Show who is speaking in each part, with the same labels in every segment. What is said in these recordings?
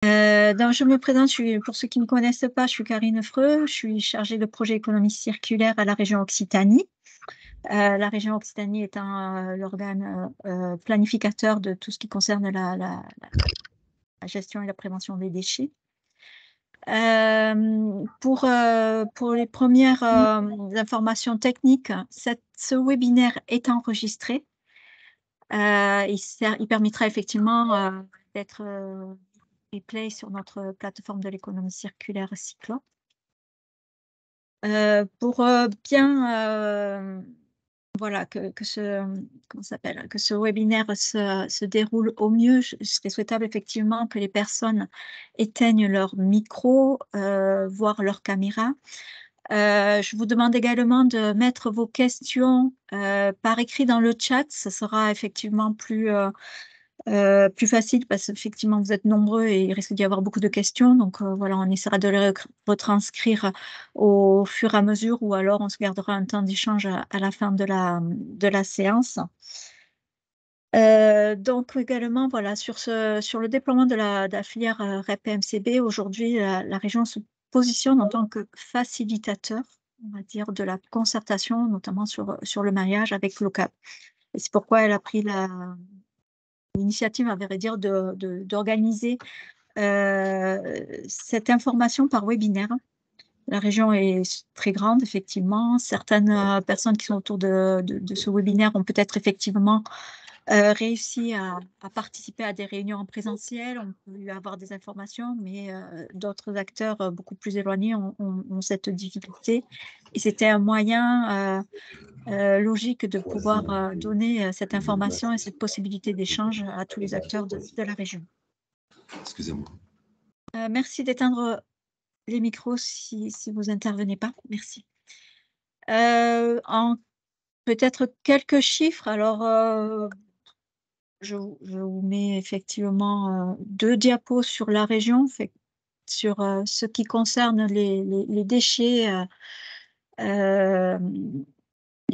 Speaker 1: Donc je me présente, pour ceux qui ne me connaissent pas, je suis Karine Freux, je suis chargée de projet économie circulaire à la région Occitanie. La région Occitanie étant l'organe planificateur de tout ce qui concerne la gestion et la prévention des déchets. Pour les premières informations techniques, ce webinaire est enregistré. Il permettra effectivement d'être replay sur notre plateforme de l'économie circulaire Cyclo. Pour bien voilà, que ce webinaire se déroule au mieux, ce serait souhaitable effectivement que les personnes éteignent leur micro, voire leur caméra. Je vous demande également de mettre vos questions par écrit dans le chat. Ce sera effectivement plus facile parce qu'effectivement vous êtes nombreux et il risque d'y avoir beaucoup de questions. Donc voilà, on essaiera de les retranscrire au fur et à mesure ou alors on se gardera un temps d'échange à la fin de la séance. Donc également, voilà, sur le déploiement de la filière REP PMCB, aujourd'hui, la région se positionne en tant que facilitateur, on va dire, de la concertation, notamment sur le mariage avec l'OCAP. Et c'est pourquoi elle a pris l'initiative, à vrai dire, d'organiser cette information par webinaire. La région est très grande, effectivement. Certaines personnes qui sont autour de ce webinaire ont peut-être effectivement réussi à participer à des réunions en présentiel. On peut avoir des informations, mais d'autres acteurs beaucoup plus éloignés ont cette difficulté. Et c'était un moyen logique de pouvoir donner cette information et cette possibilité d'échange à tous les acteurs de la région.
Speaker 2: Excusez-moi.
Speaker 1: Merci d'éteindre les micros si vous intervenez pas. Merci. Peut-être quelques chiffres. Alors, je vous mets effectivement 2 diapos sur la région, sur ce qui concerne les déchets. Les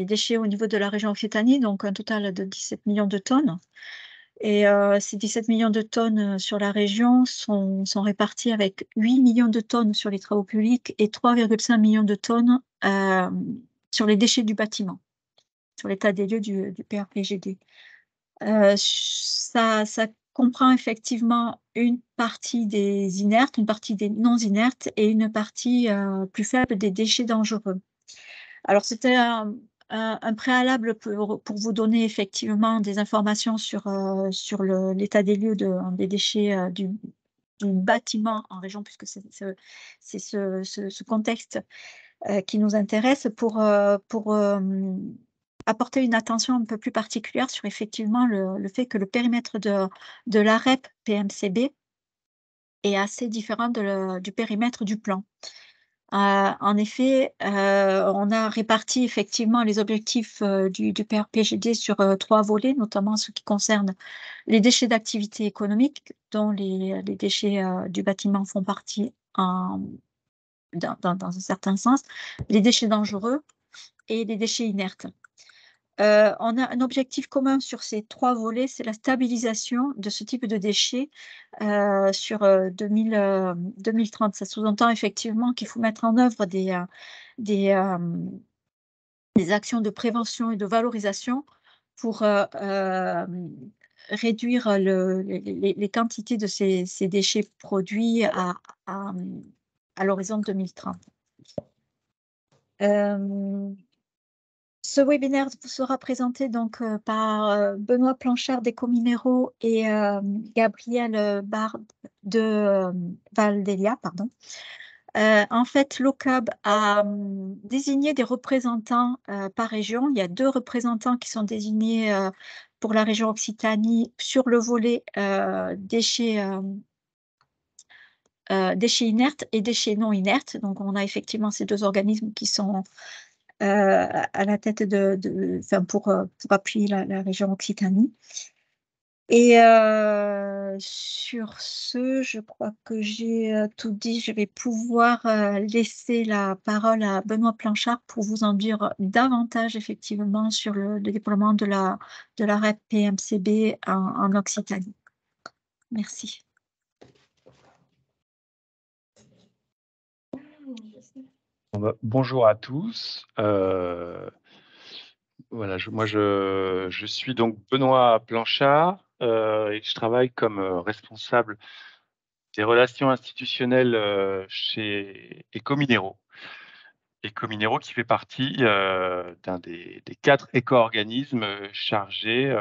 Speaker 1: déchets au niveau de la région Occitanie, donc un total de 17 millions de tonnes. Et ces 17 millions de tonnes sur la région sont répartis avec 8 millions de tonnes sur les travaux publics et 3,5 millions de tonnes sur les déchets du bâtiment, sur l'état des lieux du PRPGD. Ça comprend effectivement une partie des inertes, une partie des non inertes et une partie plus faible des déchets dangereux. Alors, c'était un préalable pour vous donner effectivement des informations sur l'état des lieux des déchets du bâtiment en région, puisque c'est ce contexte qui nous intéresse pour apporter une attention un peu plus particulière sur effectivement le fait que le périmètre de la REP PMCB est assez différent du périmètre du plan. En effet, on a réparti effectivement les objectifs du PRPGD sur 3 volets, notamment ce qui concerne les déchets d'activité économique, dont les déchets du bâtiment font partie dans un certain sens, les déchets dangereux et les déchets inertes. On a un objectif commun sur ces 3 volets, c'est la stabilisation de ce type de déchets sur 2030. Ça sous-entend effectivement qu'il faut mettre en œuvre des actions de prévention et de valorisation pour réduire les quantités de ces déchets produits à l'horizon 2030. Ce webinaire vous sera présenté donc par Benoît Planchard d'Ecominero et Gabriel Bard de Valdelia, pardon. En fait, l'OCAB a désigné des représentants par région. Il y a 2 représentants qui sont désignés pour la région Occitanie sur le volet déchets inertes et déchets non inertes. Donc, on a effectivement ces 2 organismes qui sont à la tête pour appuyer la région Occitanie. Et sur ce, je crois que j'ai tout dit. Je vais pouvoir laisser la parole à Benoît Planchard pour vous en dire davantage effectivement sur le déploiement de la REP PMCB en Occitanie. Merci.
Speaker 2: Bonjour à tous. Voilà, je suis donc Benoît Blanchard et je travaille comme responsable des relations institutionnelles chez Ecominero. Ecominero qui fait partie d'un des 4 éco-organismes chargés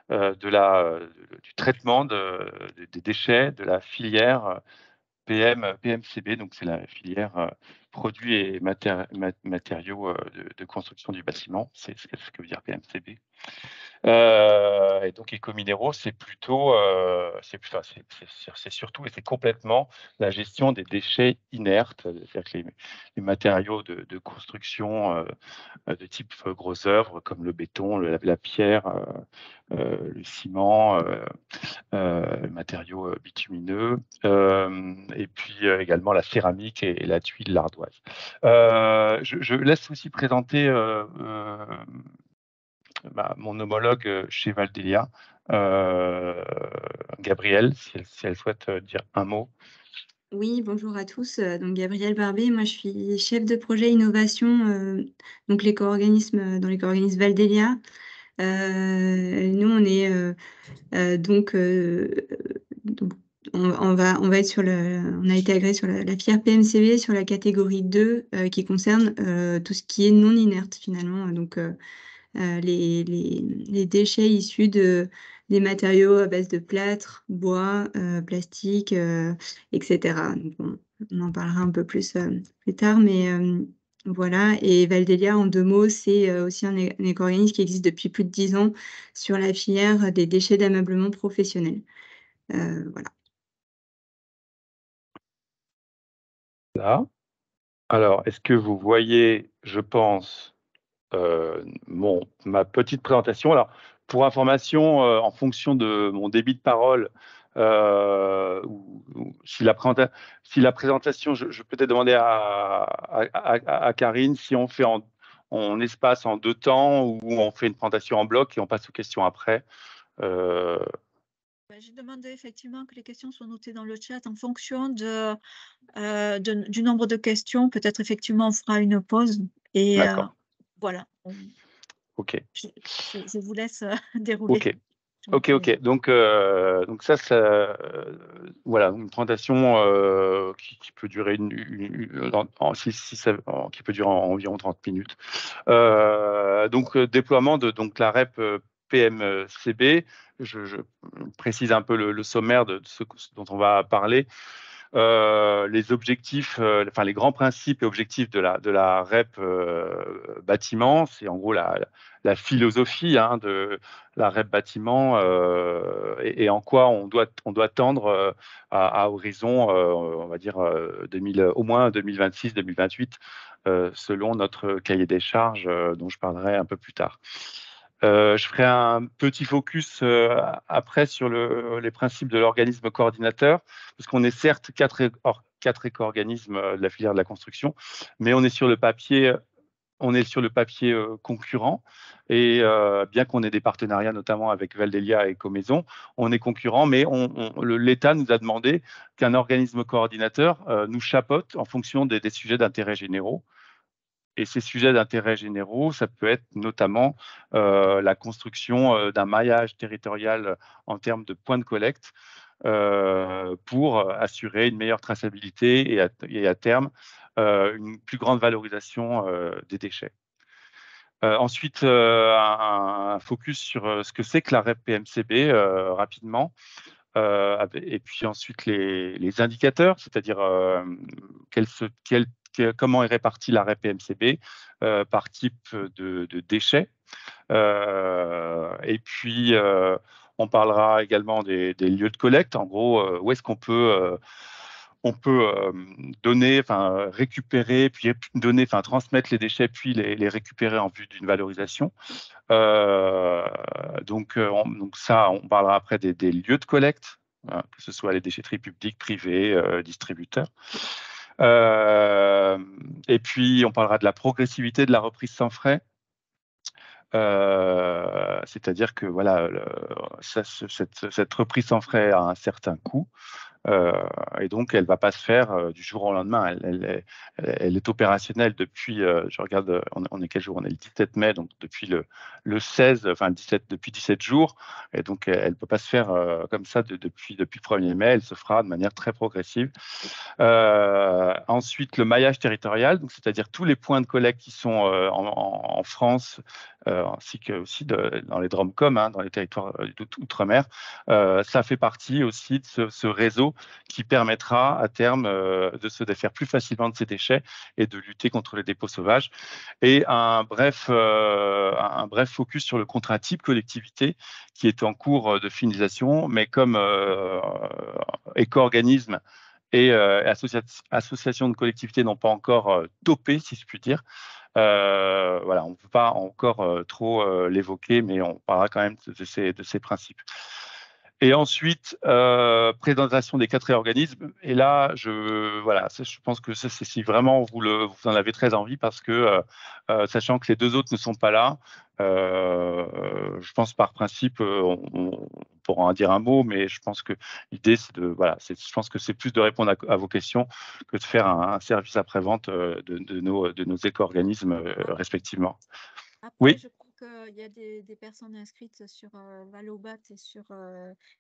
Speaker 2: du traitement des déchets de la filière PMCB, donc c'est la filière produits et matériaux de construction du bâtiment, c'est ce que veut dire PMCB. Et donc Ecominero, c'est plutôt, c'est surtout et c'est complètement la gestion des déchets inertes, c'est-à-dire que les matériaux de construction de type gros œuvres comme le béton, la pierre, le ciment, matériaux bitumineux, et puis également la céramique et la tuile, l'ardoise. Je laisse aussi présenter mon homologue chez Valdelia, Gabrielle, si elle souhaite dire un mot.
Speaker 3: Oui, bonjour à tous. Donc Gabrielle Barbet, moi je suis chef de projet innovation, donc dans l'éco-organisme Valdelia. Nous on est donc on va être on a été agréé sur la filière PMCB sur la catégorie 2, qui concerne tout ce qui est non inerte finalement. Donc les déchets issus des matériaux à base de plâtre, bois, plastique, etc. Donc on en parlera un peu plus tard, mais voilà. Et Valdelia, en 2 mots, c'est aussi un éco-organisme qui existe depuis plus de 10 ans sur la filière des déchets d'ameublement professionnel. Voilà.
Speaker 2: Là. Alors, est-ce que vous voyez, je pense, ma petite présentation? Alors, pour information, en fonction de mon débit de parole, si la présentation, je peux peut-être demander à Karine si on fait en espace en 2 temps ou on fait une présentation en bloc et on passe aux questions après.
Speaker 1: J'ai demandé effectivement que les questions soient notées dans le chat en fonction du nombre de questions. Peut-être effectivement on fera une pause et
Speaker 2: D'accord.
Speaker 1: voilà,
Speaker 2: OK.
Speaker 1: je vous laisse dérouler.
Speaker 2: OK. OK. Donc voilà, une présentation qui peut durer qui peut durer environ 30 minutes. Donc déploiement de donc la REP PMCB. Je précise un peu le sommaire de ce dont on va parler. Les objectifs, enfin les grands principes et objectifs de la REP bâtiment, c'est en gros la philosophie de la REP bâtiment et en quoi on doit tendre à horizon, on va dire au moins 2026-2028, selon notre cahier des charges dont je parlerai un peu plus tard. Je ferai un petit focus après sur les principes de l'organisme coordinateur, parce qu'on est certes 4 éco-organismes de la filière de la construction, mais on est sur le papier concurrent. Et bien qu'on ait des partenariats, notamment avec Valdelia et Ecomaison, on est concurrent, mais l'État nous a demandé qu'un organisme coordinateur nous chapeaute en fonction des sujets d'intérêt généraux. Et ces sujets d'intérêt généraux, ça peut être notamment la construction d'un maillage territorial en termes de points de collecte pour assurer une meilleure traçabilité et à terme une plus grande valorisation des déchets. Ensuite, un focus sur ce que c'est que la REP PMCB rapidement. Et puis ensuite les indicateurs, c'est-à-dire comment est répartie la REP PMCB par type de déchets. Et puis, on parlera également des lieux de collecte. En gros, où est-ce on peut donner, enfin récupérer, puis donner, enfin transmettre les déchets, puis les récupérer en vue d'une valorisation. Donc ça, on parlera après des lieux de collecte, hein, que ce soit les déchetteries publiques, privées, distributeurs. Et puis, on parlera de la progressivité de la reprise sans frais. C'est-à-dire que voilà, cette reprise sans frais a un certain coût. Et donc, elle ne va pas se faire du jour au lendemain. Elle est opérationnelle depuis, je regarde, on est quel jour? On est le 17 mai, donc depuis le 16, enfin le 17, depuis 17 jours. Et donc, elle ne peut pas se faire comme ça depuis le 1er mai. Elle se fera de manière très progressive. Ensuite, le maillage territorial, donc c'est-à-dire tous les points de collecte qui sont en France, ainsi que aussi dans les DROMCOM, dans les territoires d'outre-mer. Ça fait partie aussi de ce réseau qui permettra à terme de se défaire plus facilement de ces déchets et de lutter contre les dépôts sauvages. Et un bref focus sur le contrat type collectivité qui est en cours de finalisation, mais comme éco-organisme et associations de collectivités n'ont pas encore topé, si je puis dire. Voilà, on ne peut pas encore trop l'évoquer, mais on parlera quand même de ces principes. Et ensuite, présentation des 4 organismes. Et là, voilà, je pense que c'est si vraiment vous en avez très envie, parce que sachant que les 2 autres ne sont pas là, je pense par principe, on pourra en dire un mot, mais je pense que l'idée, c'est je pense que c'est plus de répondre à vos questions que de faire un service après-vente de nos éco-organismes respectivement.
Speaker 1: Après,
Speaker 2: Oui.
Speaker 1: je crois qu'il y a des personnes inscrites sur Valobat et sur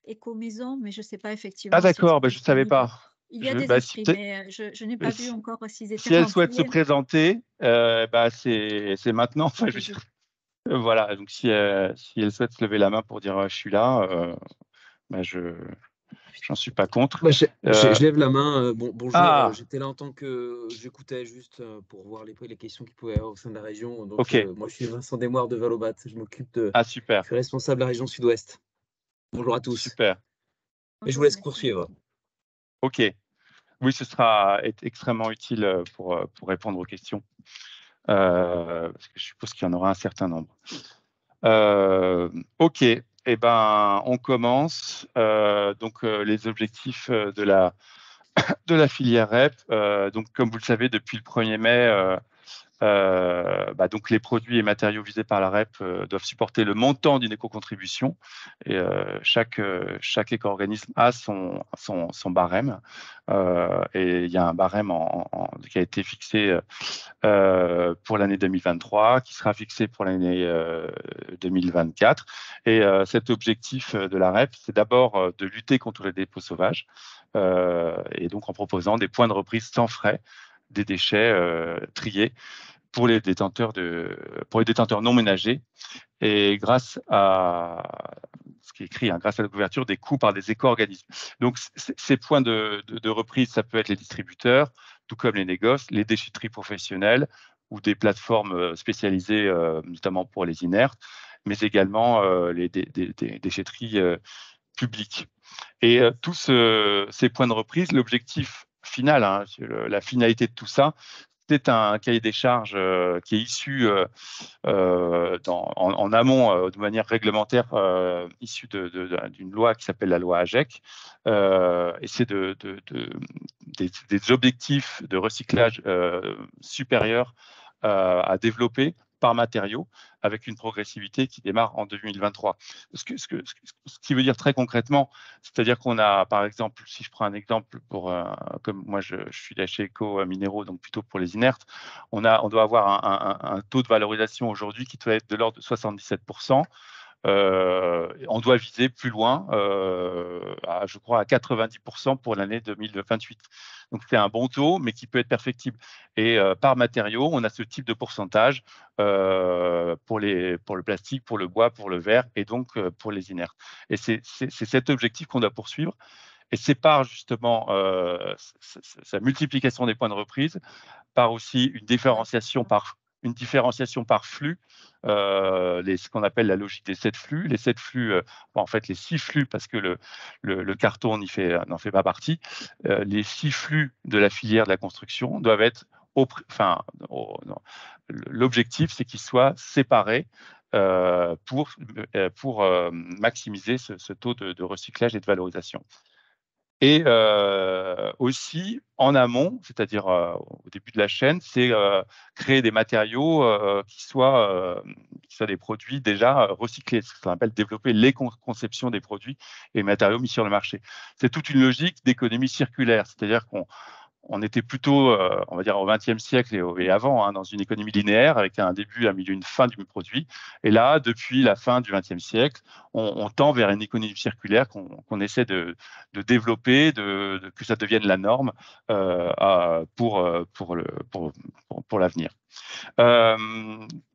Speaker 1: Ecomaison, mais je ne sais pas
Speaker 2: Ah
Speaker 1: effectivement si elles
Speaker 2: d'accord,
Speaker 1: sont
Speaker 2: je ne savais
Speaker 1: disponibles.
Speaker 2: pas.
Speaker 1: Il y a des inscrits,
Speaker 2: Si,
Speaker 1: mais je n'ai pas vu encore s'ils étaient
Speaker 2: si elle souhaite se
Speaker 1: remplis.
Speaker 2: présenter, c'est maintenant. Enfin, je veux dire, voilà, donc si elle souhaite se lever la main pour dire je suis là, j'en suis pas contre.
Speaker 4: Je lève la main. Bonjour,
Speaker 2: Ah,
Speaker 4: j'étais là en tant que j'écoutais juste pour voir les questions qu'il pouvait y avoir au sein de la région. Donc,
Speaker 2: ok.
Speaker 4: moi, je suis Vincent Desmoires de Valobat. Je
Speaker 2: Super,
Speaker 4: suis responsable de la région Sud-Ouest. Bonjour à tous.
Speaker 2: super.
Speaker 4: Et je vous
Speaker 1: Bonjour,
Speaker 4: laisse
Speaker 1: merci.
Speaker 4: poursuivre.
Speaker 2: Ok. Oui, ce sera extrêmement utile pour répondre aux questions, parce que je suppose qu'il y en aura un certain nombre. Ok, eh ben, on commence. Donc, les objectifs de la filière REP. Donc, comme vous le savez, depuis le 1er mai, donc les produits et matériaux visés par la REP doivent supporter le montant d'une éco-contribution. Et chaque éco-organisme a son barème. Et il y a un barème qui a été fixé pour l'année 2023, qui sera fixé pour l'année 2024. Et cet objectif de la REP, c'est d'abord de lutter contre les dépôts sauvages, et donc en proposant des points de reprise sans frais des déchets triés pour les détenteurs non ménagers, et grâce à ce qui est écrit, grâce à la couverture des coûts par des éco-organismes. Donc, ces points de reprise, ça peut être les distributeurs, tout comme les négoces, les déchetteries professionnelles ou des plateformes spécialisées, notamment pour les inertes, mais également les déchetteries publiques. Et tous ces points de reprise, l'objectif final, la finalité de tout ça, c'est un cahier des charges qui est issu en amont de manière réglementaire, issu d'une loi qui s'appelle la loi AGEC. Et c'est des objectifs de recyclage supérieurs à développer par matériaux, avec une progressivité qui démarre en 2023. Ce qui veut dire très concrètement, c'est-à-dire qu'on a, par exemple, si je prends un exemple, comme moi je suis chez Eco Minéraux, donc plutôt pour les inertes, on doit avoir un taux de valorisation aujourd'hui qui doit être de l'ordre de 77%. On doit viser plus loin, je crois à 90% pour l'année 2028. Donc c'est un bon taux, mais qui peut être perfectible. Et par matériau, on a ce type de pourcentage pour le plastique, pour le bois, pour le verre, et donc pour les inertes. Et c'est cet objectif qu'on doit poursuivre. Et c'est par justement sa multiplication des points de reprise, par aussi une différenciation par flux, ce qu'on appelle la logique des 7 flux. Les 7 flux, en fait les 6 flux, parce que le carton n'en fait pas partie. Les 6 flux de la filière de la construction doivent être l'objectif, c'est qu'ils soient séparés pour maximiser ce taux de recyclage et de valorisation. Et aussi en amont, c'est-à-dire au début de la chaîne, c'est créer des matériaux qui qui soient des produits déjà recyclés, ce qu'on appelle développer l'éco-conception des produits et matériaux mis sur le marché. C'est toute une logique d'économie circulaire, c'est-à-dire qu'on était plutôt, on va dire, au XXe siècle et avant, hein, dans une économie linéaire avec un début, un milieu, une fin du produit. Et là, depuis la fin du XXe siècle, on tend vers une économie circulaire qu'on essaie de développer, que ça devienne la norme pour l'avenir.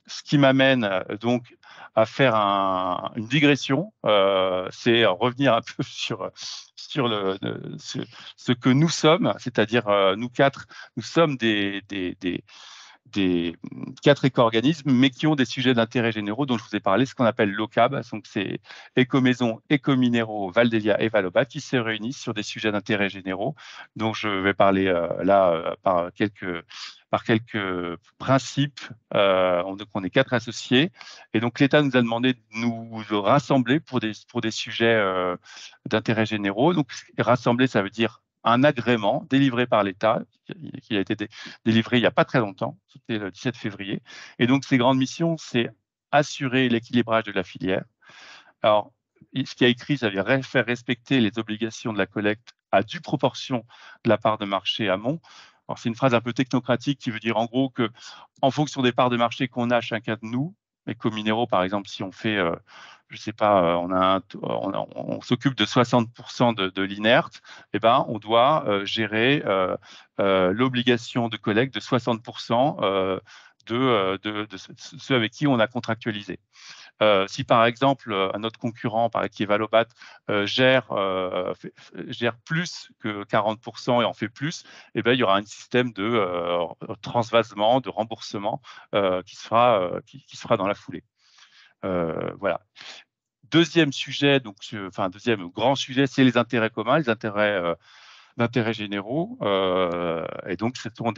Speaker 2: Ce qui m'amène donc à faire une digression, c'est revenir un peu sur ce que nous sommes, c'est-à-dire nous quatre, nous sommes des 4 éco-organismes, mais qui ont des sujets d'intérêt généraux dont je vous ai parlé, ce qu'on appelle l'OCAB, donc c'est Écomaison, Écominéraux, Valdélia et Valobat, qui se réunissent sur des sujets d'intérêt généraux, dont je vais parler là par quelques principes. On est 4 associés, et donc l'État nous a demandé de nous rassembler pour des sujets d'intérêt généraux. Donc rassembler, ça veut dire un agrément délivré par l'État, qui a été délivré il n'y a pas très longtemps, c'était le 17 février. Et donc, ces grandes missions, c'est assurer l'équilibrage de la filière. Alors, ce qui a écrit, ça veut dire faire respecter les obligations de la collecte à due proportion de la part de marché amont. Alors, c'est une phrase un peu technocratique qui veut dire en gros que, en fonction des parts de marché qu'on a chacun de nous, Écominéraux, par exemple, si on fait, je ne sais pas, on s'occupe de 60% de l'inerte, eh ben, on doit gérer l'obligation de collecte de 60% de ceux avec qui on a contractualisé. Si par exemple un autre concurrent, qui est Valobat, gère plus que 40% et en fait plus, eh ben, il y aura un système de transvasement, de remboursement qui se fera dans la foulée. Voilà. Deuxième sujet, deuxième grand sujet, c'est les intérêts communs, les intérêts d'intérêts généraux. Et donc, ce sont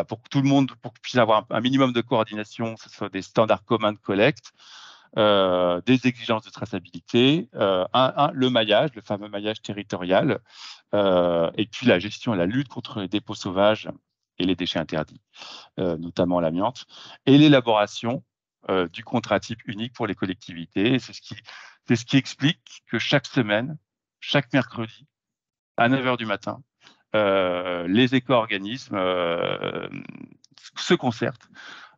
Speaker 2: pour que tout le monde, pour qu'on puisse avoir un minimum de coordination, ce soit des standards communs de collecte, des exigences de traçabilité, le maillage, le fameux maillage territorial, et puis la gestion et la lutte contre les dépôts sauvages et les déchets interdits, notamment l'amiante, et l'élaboration du contrat type unique pour les collectivités. C'est ce qui explique que chaque semaine, chaque mercredi, à 9h du matin, les éco-organismes se concertent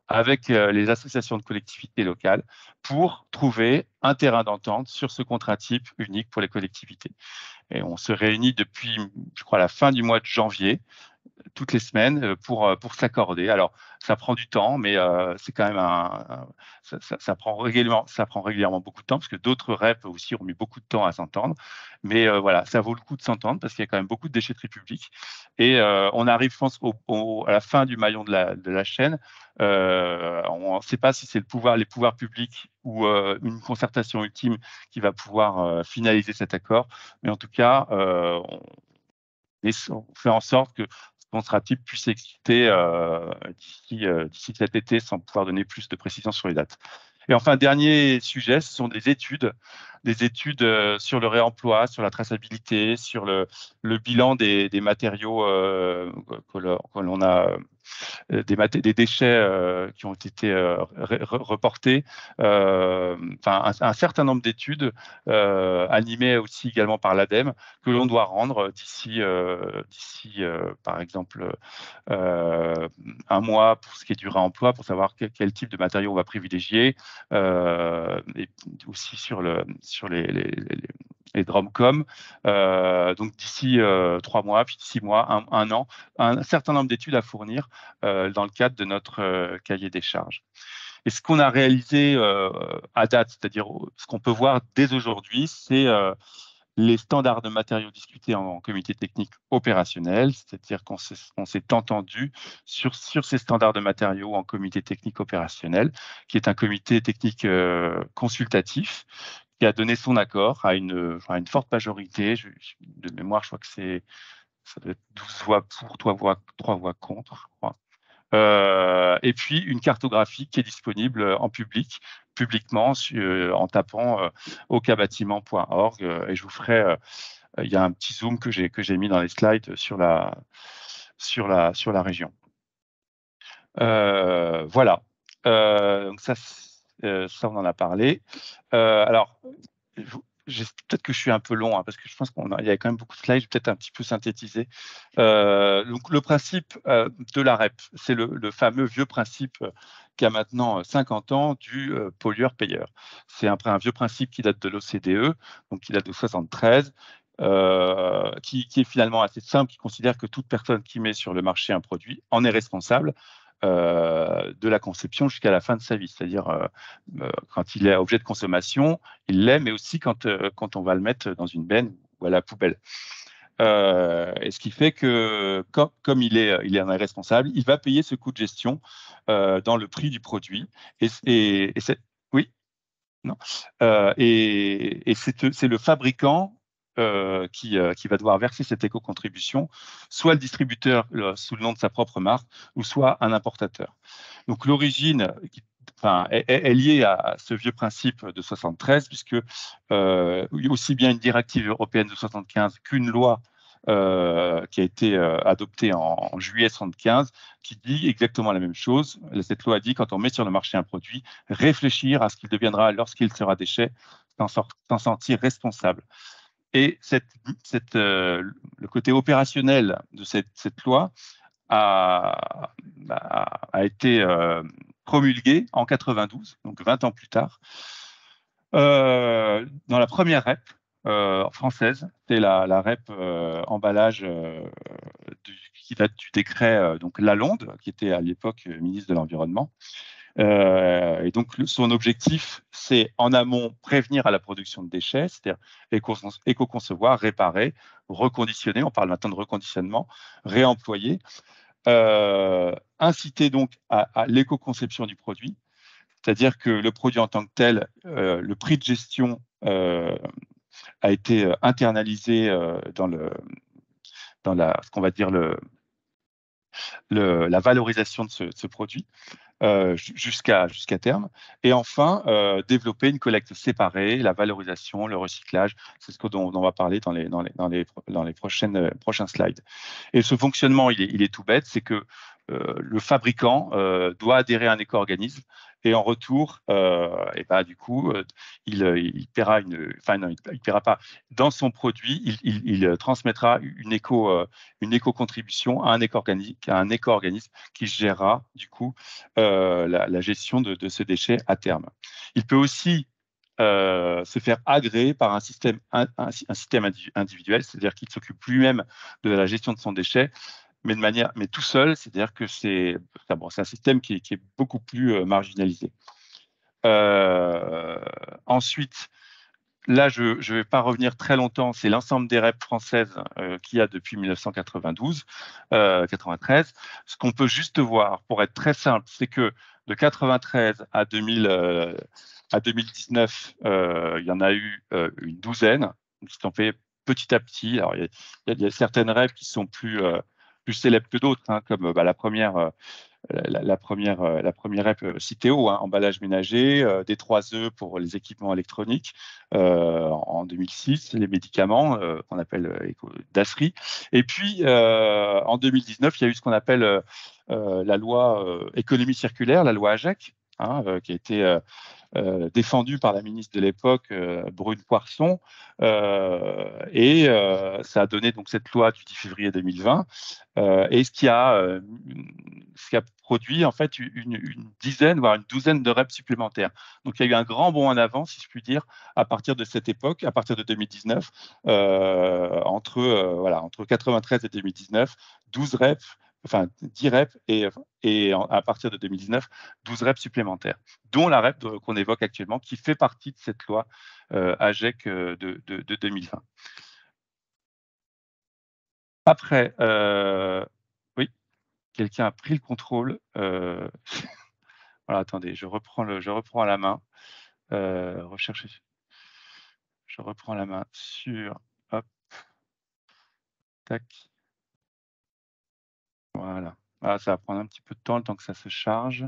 Speaker 2: avec les associations de collectivités locales pour trouver un terrain d'entente sur ce contrat type unique pour les collectivités. Et on se réunit depuis, je crois, la fin du mois de janvier, toutes les semaines, pour s'accorder. Alors, ça prend du temps, mais c'est quand même ça prend régulièrement beaucoup de temps, parce que d'autres REP aussi ont mis beaucoup de temps à s'entendre. Mais voilà, ça vaut le coup de s'entendre, parce qu'il y a quand même beaucoup de déchetterie publique. Et on arrive, je pense, à la fin du maillon de la chaîne. On ne sait pas si c'est les pouvoirs publics ou une concertation ultime qui va pouvoir finaliser cet accord. Mais en tout cas, on fait en sorte que ce contrat type puisse exister d'ici cet été, sans pouvoir donner plus de précision sur les dates. Et enfin, dernier sujet, ce sont des études sur le réemploi, sur la traçabilité, sur le bilan des matériaux que l'on a, des déchets qui ont été reportés. Un certain nombre d'études animées aussi également par l'ADEME que l'on doit rendre d'ici par exemple, un mois pour ce qui est du réemploi, pour savoir quel type de matériaux on va privilégier, et aussi sur les DROMCOM. Donc d'ici 3 mois, puis 6 mois, un an, un certain nombre d'études à fournir dans le cadre de notre cahier des charges. Et ce qu'on a réalisé à date, c'est-à-dire ce qu'on peut voir dès aujourd'hui, c'est les standards de matériaux discutés en comité technique opérationnel, c'est-à-dire qu'on s'est entendu sur ces standards de matériaux en comité technique opérationnel, qui est un comité technique consultatif, qui a donné son accord à une forte majorité. De mémoire, je crois que ça doit être 12 voix pour, 3 voix contre, je crois. Et puis une cartographie qui est disponible en publiquement en tapant ocabâtiment.org, et je vous ferai, il y a un petit zoom que j'ai mis dans les slides sur la région. Voilà. Donc ça, Ça, on en a parlé. Alors, peut-être que je suis un peu long, hein, parce que je pense qu'il y a quand même beaucoup de slides, je vais peut-être un petit peu synthétiser. Donc, le principe de la REP, c'est le fameux vieux principe qui a maintenant 50 ans du pollueur-payeur. C'est un vieux principe qui date de l'OCDE, donc qui date de 73, qui est finalement assez simple, qui considère que toute personne qui met sur le marché un produit en est responsable de la conception jusqu'à la fin de sa vie. C'est-à-dire, quand il est objet de consommation, il l'est, mais aussi quand on va le mettre dans une benne ou à la poubelle. Et ce qui fait que, comme il en est responsable, il va payer ce coût de gestion dans le prix du produit. Oui, non. Et c'est le fabricant qui va devoir verser cette éco-contribution, soit le distributeur sous le nom de sa propre marque, ou soit un importateur. Donc l'origine est liée à ce vieux principe de 73, puisque aussi bien une directive européenne de 75 qu'une loi qui a été adoptée en juillet 75, qui dit exactement la même chose. Cette loi dit, quand on met sur le marché un produit, réfléchir à ce qu'il deviendra lorsqu'il sera déchet, s'en sentir responsable. Et le côté opérationnel de cette loi a été promulgué en 92, donc 20 ans plus tard, dans la première REP française. C'est la REP emballage qui date du décret donc Lalonde, qui était à l'époque ministre de l'Environnement. Et donc, son objectif, c'est en amont prévenir à la production de déchets, c'est-à-dire éco-concevoir, réparer, reconditionner, on parle maintenant de reconditionnement, réemployer, inciter donc à l'éco-conception du produit, c'est-à-dire que le produit en tant que tel, le prix de gestion a été internalisé dans ce qu'on va dire la valorisation de ce produit. Jusqu'à terme. Et enfin, développer une collecte séparée, la valorisation, le recyclage. C'est ce dont on va parler dans les prochains slides. Et ce fonctionnement, il est tout bête, c'est que le fabricant doit adhérer à un éco-organisme et en retour, du coup, il paiera il paiera pas. Dans son produit, il transmettra une éco-contribution à un éco-organisme qui gérera du coup la gestion de ce déchet à terme. Il peut aussi se faire agréer par un système individuel, c'est-à-dire qu'il ne s'occupe lui-même de la gestion de son déchet, mais tout seul, c'est-à-dire que c'est un système qui est beaucoup plus marginalisé. Ensuite, là, je ne vais pas revenir très longtemps, c'est l'ensemble des REP françaises qu'il y a depuis 1993. Ce qu'on peut juste voir, pour être très simple, c'est que de 93 à 2019, il y en a eu une douzaine, qui sont fait petit à petit. Alors, il y a certaines REP qui sont plus célèbres que d'autres, hein, comme la première la première REP Citeo, hein, emballage ménager, des 3E pour les équipements électroniques en 2006, les médicaments qu'on appelle DASRI. Et puis en 2019, il y a eu ce qu'on appelle la loi économie circulaire, la loi AGEC, hein, qui a été défendue par la ministre de l'époque, Brune Poirson, et ça a donné donc cette loi du 10 février 2020, et ce qui a produit en fait une dizaine, voire une douzaine de REP supplémentaires. Donc il y a eu un grand bond en avant, si je puis dire, à partir de cette époque, à partir de 2019, entre 93 et 2019, 12 REP, enfin 10 REP, et à partir de 2019, 12 REP supplémentaires, dont la REP qu'on évoque actuellement, qui fait partie de cette loi AGEC de 2020. Après, oui, quelqu'un a pris le contrôle. Voilà, attendez, je reprends à la main. Rechercher. Je reprends la main sur. Hop. Tac. Voilà. Ah, ça va prendre un petit peu de temps le temps que ça se charge.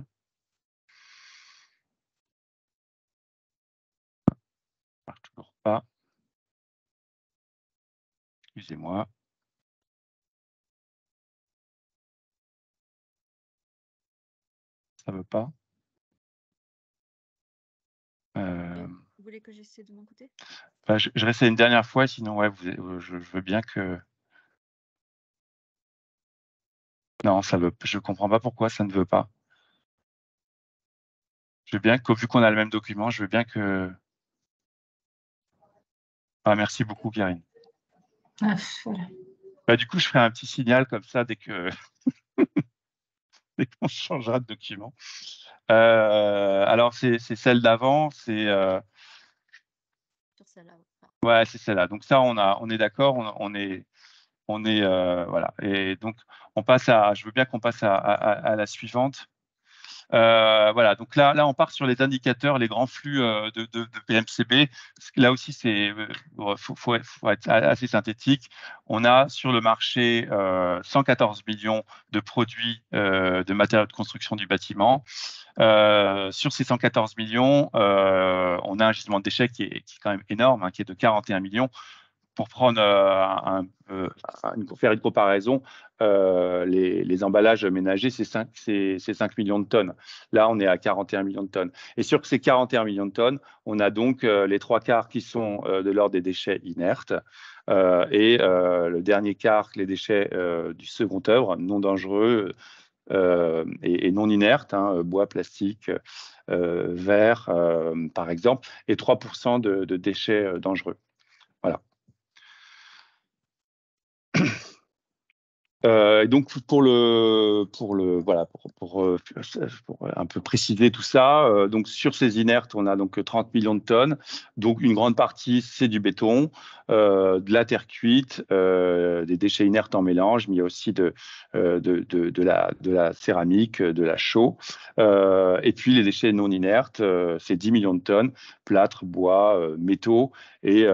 Speaker 2: Ça marche toujours pas. Excusez-moi. Ça veut pas.
Speaker 1: Vous voulez que j'essaie de mon côté?
Speaker 2: Je réessaye une dernière fois, sinon ouais, je veux bien que... Non, je comprends pas pourquoi ça ne veut pas. Je veux bien que, vu qu'on a le même document, je veux bien que... Ah, merci beaucoup, Karine.
Speaker 5: Ah, voilà.
Speaker 2: Du coup, je ferai un petit signal comme ça dès qu'on changera de document. Alors, c'est celle d'avant, c'est...
Speaker 1: Sur celle-là.
Speaker 2: Ouais, c'est celle-là. Donc ça, on est d'accord, on est voilà. Et donc, je veux bien qu'on passe à la suivante. Voilà, donc là, on part sur les indicateurs, les grands flux de PMCB. Là aussi, faut être assez synthétique. On a sur le marché 114 millions de produits de matériaux de construction du bâtiment. Sur ces 114 millions, on a un gisement de déchets qui est quand même énorme, hein, qui est de 41 millions. Pour prendre faire une comparaison, les emballages ménagers, c'est 5 millions de tonnes. Là, on est à 41 millions de tonnes. Et sur ces 41 millions de tonnes, on a donc les 3/4 qui sont de l'ordre des déchets inertes et le dernier quart, les déchets du second œuvre, non dangereux et non inertes, hein, bois, plastique, verre, par exemple, et 3% de déchets dangereux. Voilà. Et donc pour un peu préciser tout ça, donc sur ces inertes, on a donc 30 millions de tonnes. Donc une grande partie c'est du béton, de la terre cuite, des déchets inertes en mélange, mais il y a aussi de la céramique, de la chaux. Et puis les déchets non inertes, c'est 10 millions de tonnes, plâtre, bois, métaux et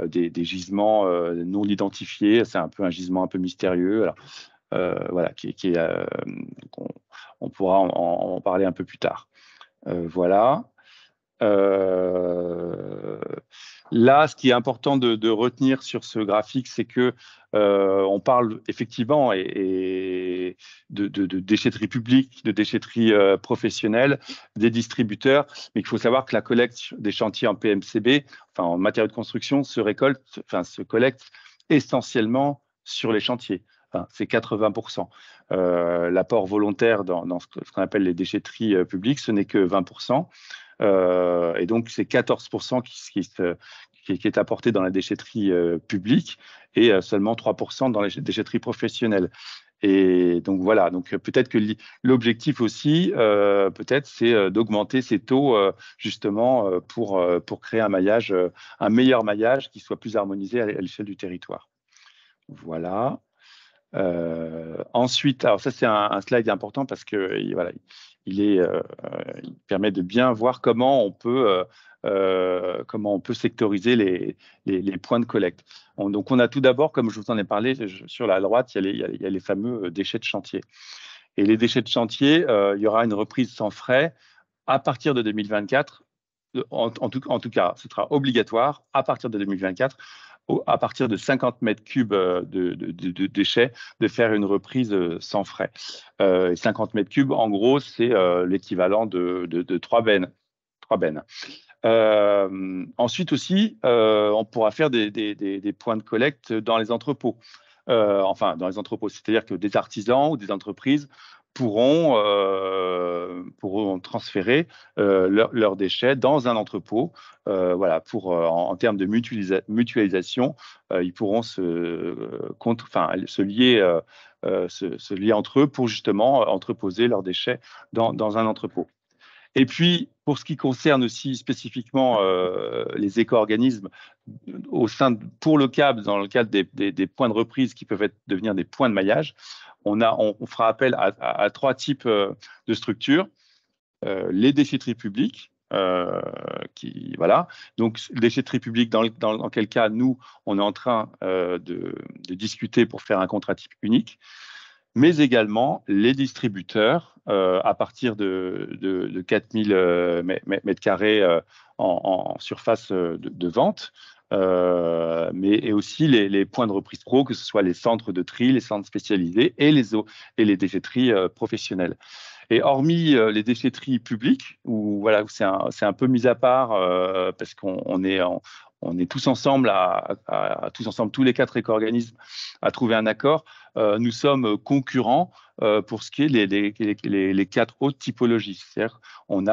Speaker 2: des gisements non identifiés. C'est un peu un gisement un peu mystérieux. Alors, voilà, on pourra en parler un peu plus tard. Voilà. Là, ce qui est important de retenir sur ce graphique, c'est que on parle effectivement de déchetterie publique, de déchetterie professionnelle, des distributeurs, mais qu'il faut savoir que la collecte des chantiers en PMCB, enfin en matériaux de construction, se collecte essentiellement sur les chantiers. Enfin, c'est 80%. L'apport volontaire dans ce qu'on appelle les déchetteries publiques, ce n'est que 20%. Et donc, c'est 14% qui est apporté dans la déchetterie publique et seulement 3% dans les déchetteries professionnelles. Et donc, voilà. Donc, peut-être que l'objectif aussi, peut-être, c'est d'augmenter ces taux, justement, pour créer un meilleur maillage qui soit plus harmonisé à l'échelle du territoire. Voilà. Ensuite, alors ça c'est un slide important parce que voilà, il permet de bien voir comment on peut sectoriser les points de collecte. Donc on a tout d'abord, comme je vous en ai parlé, sur la droite, il y a les fameux déchets de chantier. Et les déchets de chantier, il y aura une reprise sans frais à partir de 2024. En tout cas, ce sera obligatoire à partir de 2024, à partir de 50 mètres cubes de déchets, de faire une reprise sans frais. 50 mètres cubes, en gros, c'est l'équivalent de 3 bennes. Ensuite aussi, on pourra faire des points de collecte dans les entrepôts. Enfin, dans les entrepôts, c'est-à-dire que des artisans ou des entreprises pourront transférer leurs déchets dans un entrepôt. Voilà, en termes de mutualisation, ils pourront se lier entre eux pour justement entreposer leurs déchets dans un entrepôt. Et puis, pour ce qui concerne aussi spécifiquement les éco-organismes, pour le cadre, dans le cadre des points de reprise qui peuvent devenir des points de maillage, on fera appel à 3 types de structures. Les déchetteries publiques, voilà. Donc, déchetterie publique, dans quel cas, nous, on est en train de discuter pour faire un contrat type unique, mais également les distributeurs à partir de 4000 mètres carrés en surface de vente, et aussi les points de reprise pro, que ce soit les centres de tri, les centres spécialisés et les déchetteries professionnelles. Et hormis les déchetteries publiques, où c'est un peu mis à part parce qu'on est tous ensemble, tous ensemble, tous les 4 éco-organismes, à trouver un accord, nous sommes concurrents pour ce qui est les 4 autres typologies. C'est-à-dire on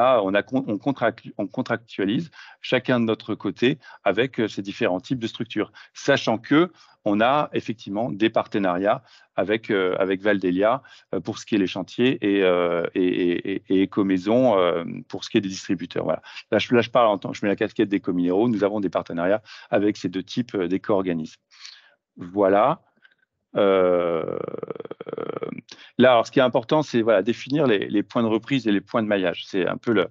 Speaker 2: contractualise chacun de notre côté avec ces différents types de structures, sachant que on a effectivement des partenariats avec Valdelia pour ce qui est les chantiers et Écomaison pour ce qui est des distributeurs. Voilà. Là, je parle je mets la casquette d'Écominéraux. Nous avons des partenariats avec ces 2 types d'éco-organismes. Voilà. Là, alors, ce qui est important, c'est définir les points de reprise et les points de maillage. C'est un peu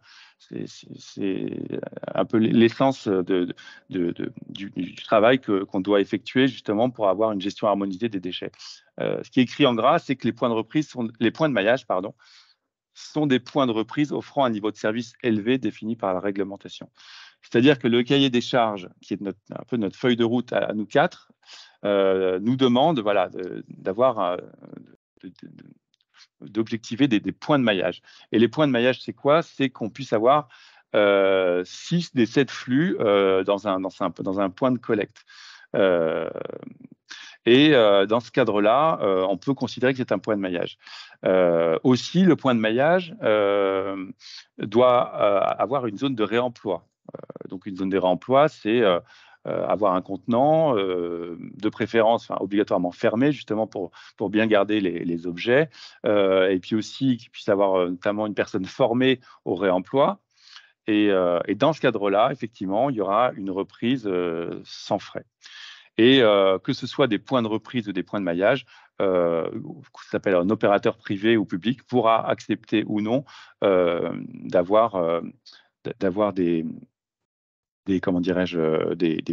Speaker 2: l'essence du travail qu'on doit effectuer justement pour avoir une gestion harmonisée des déchets. Ce qui est écrit en gras, c'est que les points de maillage, sont des points de reprise offrant un niveau de service élevé défini par la réglementation. C'est-à-dire que le cahier des charges, qui est un peu notre feuille de route à nous 4, nous demande d'objectiver des points de maillage. Et les points de maillage, c'est quoi? C'est qu'on puisse avoir 6 des 7 flux dans un point de collecte. Et dans ce cadre-là, on peut considérer que c'est un point de maillage. Aussi, le point de maillage doit avoir une zone de réemploi. Donc, une zone de réemploi, c'est avoir un contenant, de préférence obligatoirement fermé, justement pour bien garder les objets, et puis aussi qu'il puisse avoir notamment une personne formée au réemploi. Et dans ce cadre-là, effectivement, il y aura une reprise sans frais. Et que ce soit des points de reprise ou des points de maillage, ça s'appelle un opérateur privé ou public, pourra accepter ou non d'avoir des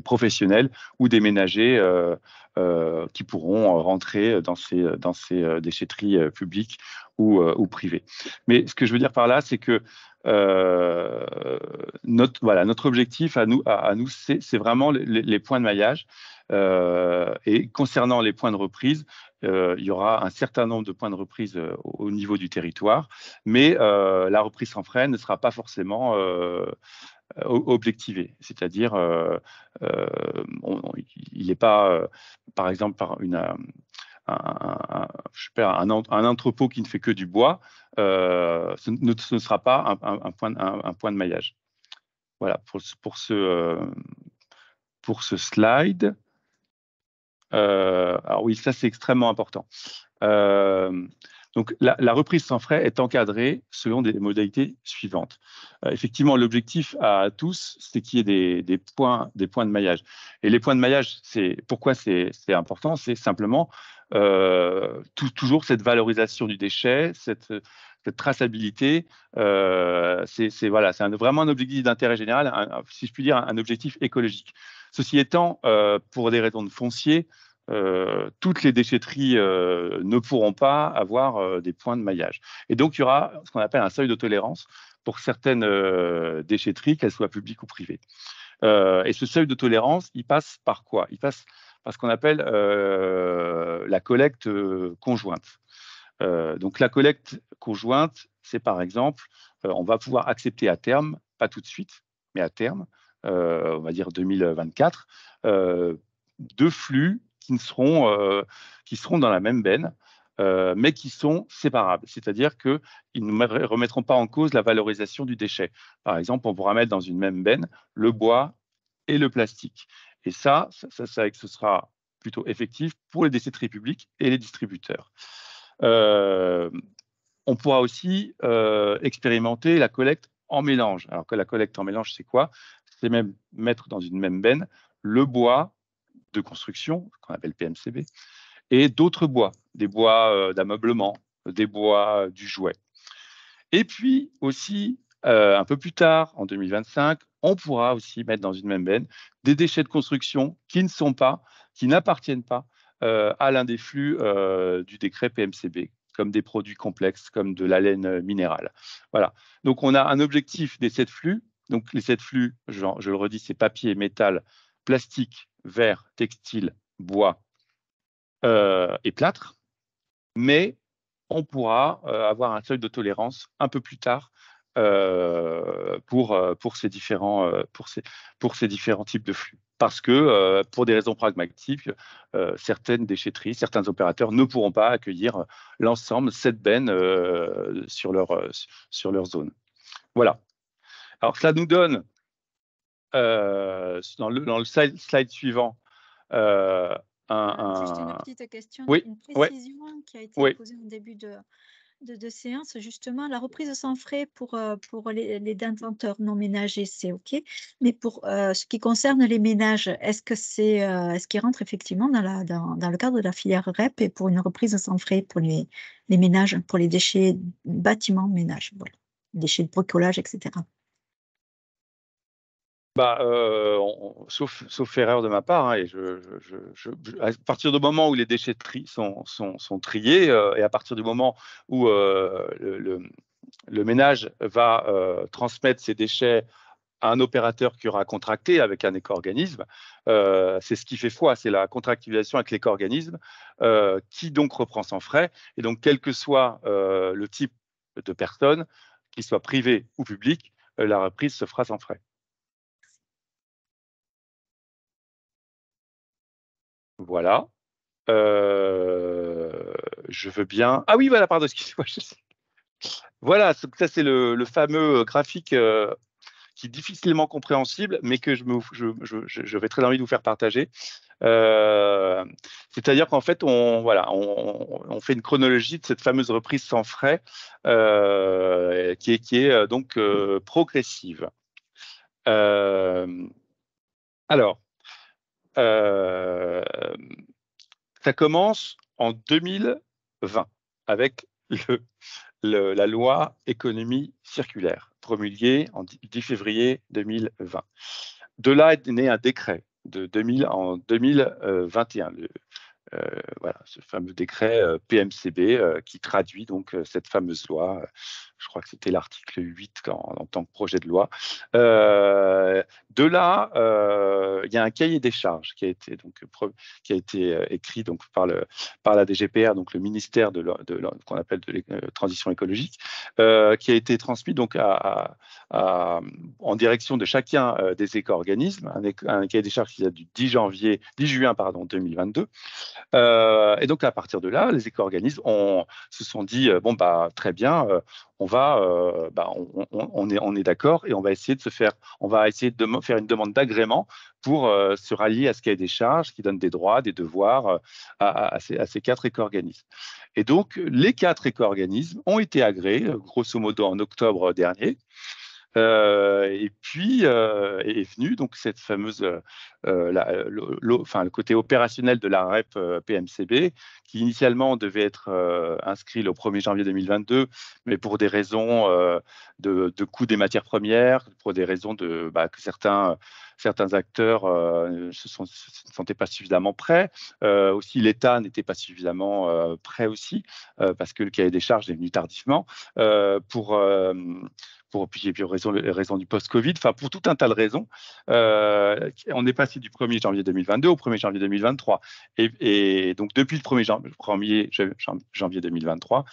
Speaker 2: professionnels ou des ménagers qui pourront rentrer dans ces déchetteries publiques ou privées. Mais ce que je veux dire par là, c'est que notre objectif à nous, c'est vraiment les points de maillage. Et concernant les points de reprise, il y aura un certain nombre de points de reprise au niveau du territoire, mais la reprise sans frais ne sera pas forcément objectivé, c'est-à-dire il n'est pas, par exemple, par un entrepôt qui ne fait que du bois, ce ne sera pas un point de maillage. Voilà pour ce slide. Alors oui, ça c'est extrêmement important. Donc, la reprise sans frais est encadrée selon des modalités suivantes. Effectivement, l'objectif à tous, c'est qu'il y ait des points de maillage. Et les points de maillage, pourquoi c'est important? C'est simplement toujours cette valorisation du déchet, cette traçabilité. C'est vraiment un objectif d'intérêt général, si je puis dire, un objectif écologique. Ceci étant, pour des raisons de foncier, toutes les déchetteries ne pourront pas avoir des points de maillage. Et donc, il y aura ce qu'on appelle un seuil de tolérance pour certaines déchetteries, qu'elles soient publiques ou privées. Et ce seuil de tolérance, il passe par quoi? Il passe par ce qu'on appelle la collecte conjointe. Donc, la collecte conjointe, c'est par exemple, on va pouvoir accepter à terme, pas tout de suite, mais à terme, on va dire 2024, 2 flux qui seront dans la même benne, mais qui sont séparables. C'est-à-dire qu'ils ne remettront pas en cause la valorisation du déchet. Par exemple, on pourra mettre dans une même benne le bois et le plastique. Et ça ce sera plutôt effectif pour les déchetteries publiques et les distributeurs. On pourra aussi expérimenter la collecte en mélange. Alors que la collecte en mélange, c'est quoi? C'est même mettre dans une même benne le bois de construction, qu'on appelle PMCB, et d'autres bois, des bois d'ameublement, des bois du jouet. Et puis aussi, un peu plus tard, en 2025, on pourra aussi mettre dans une même benne des déchets de construction qui n'appartiennent pas à l'un des flux du décret PMCB, comme des produits complexes, comme de la laine minérale. Voilà. Donc, on a un objectif des 7 flux. Donc, les 7 flux, je le redis, c'est papier, métal, plastique, verre, textile, bois et plâtre. Mais on pourra avoir un seuil de tolérance un peu plus tard pour ces différents types de flux. Parce que pour des raisons pragmatiques, certaines déchetteries, certains opérateurs ne pourront pas accueillir l'ensemble, cette benne sur leur zone. Voilà. Alors, cela nous donne, dans le slide suivant,
Speaker 1: Juste une petite question,
Speaker 2: Oui,
Speaker 1: une
Speaker 2: ouais,
Speaker 1: précision qui a été
Speaker 2: oui.
Speaker 1: posée en début de séance, justement, la reprise sans frais pour les détenteurs non ménagers, c'est OK. Mais pour ce qui concerne les ménages, est-ce qu'ils rentrent effectivement dans le cadre de la filière REP et pour une reprise sans frais pour les ménages, pour les déchets bâtiments ménages, voilà, déchets de bricolage, etc.
Speaker 2: Sauf erreur de ma part, hein, et à partir du moment où les déchetteries sont triées, et à partir du moment où le ménage va transmettre ses déchets à un opérateur qui aura contracté avec un éco-organisme, c'est ce qui fait foi, c'est la contractualisation avec l'éco-organisme qui donc reprend sans frais. Et donc, quel que soit le type de personne, qu'il soit privé ou public, la reprise se fera sans frais. Voilà. Je veux bien. Ah oui, voilà, pardon, excusez-moi. Voilà, ça c'est le fameux graphique qui est difficilement compréhensible, mais que je vais très envie de vous faire partager. C'est-à-dire qu'en fait, on fait une chronologie de cette fameuse reprise sans frais qui est donc progressive. Alors, ça commence en 2020 avec la loi économie circulaire, promulguée en 10 février 2020. De là est né un décret en 2021, voilà, ce fameux décret PMCB qui traduit donc cette fameuse loi. Je crois que c'était l'article 8 en tant que projet de loi. De là, il y a un cahier des charges qui a été écrit donc par la DGPR, donc le ministère qu'on appelle de transition écologique, qui a été transmis donc en direction de chacun des éco-organismes, un cahier des charges qui date du 10 juin 2022. Et donc, à partir de là, les éco-organismes se sont dit bon, bah, très bien, on est d'accord et on va essayer de faire une demande d'agrément pour se rallier à ce cahier des charges qui donne des droits, des devoirs à ces 4 éco-organismes. Et donc, les 4 éco-organismes ont été agréés, grosso modo en octobre dernier. Et puis est venue donc cette fameuse, le côté opérationnel de la REP PMCB, qui initialement devait être inscrit le 1er janvier 2022, mais pour des raisons de coût des matières premières, pour des raisons que certains acteurs ne se sentaient pas suffisamment prêts. Aussi, l'État n'était pas suffisamment prêt aussi, parce que le cahier des charges est venu tardivement, puis raison du post-Covid, pour tout un tas de raisons. On est passé du 1er janvier 2022 au 1er janvier 2023. Et donc, depuis le 1er janvier 2023,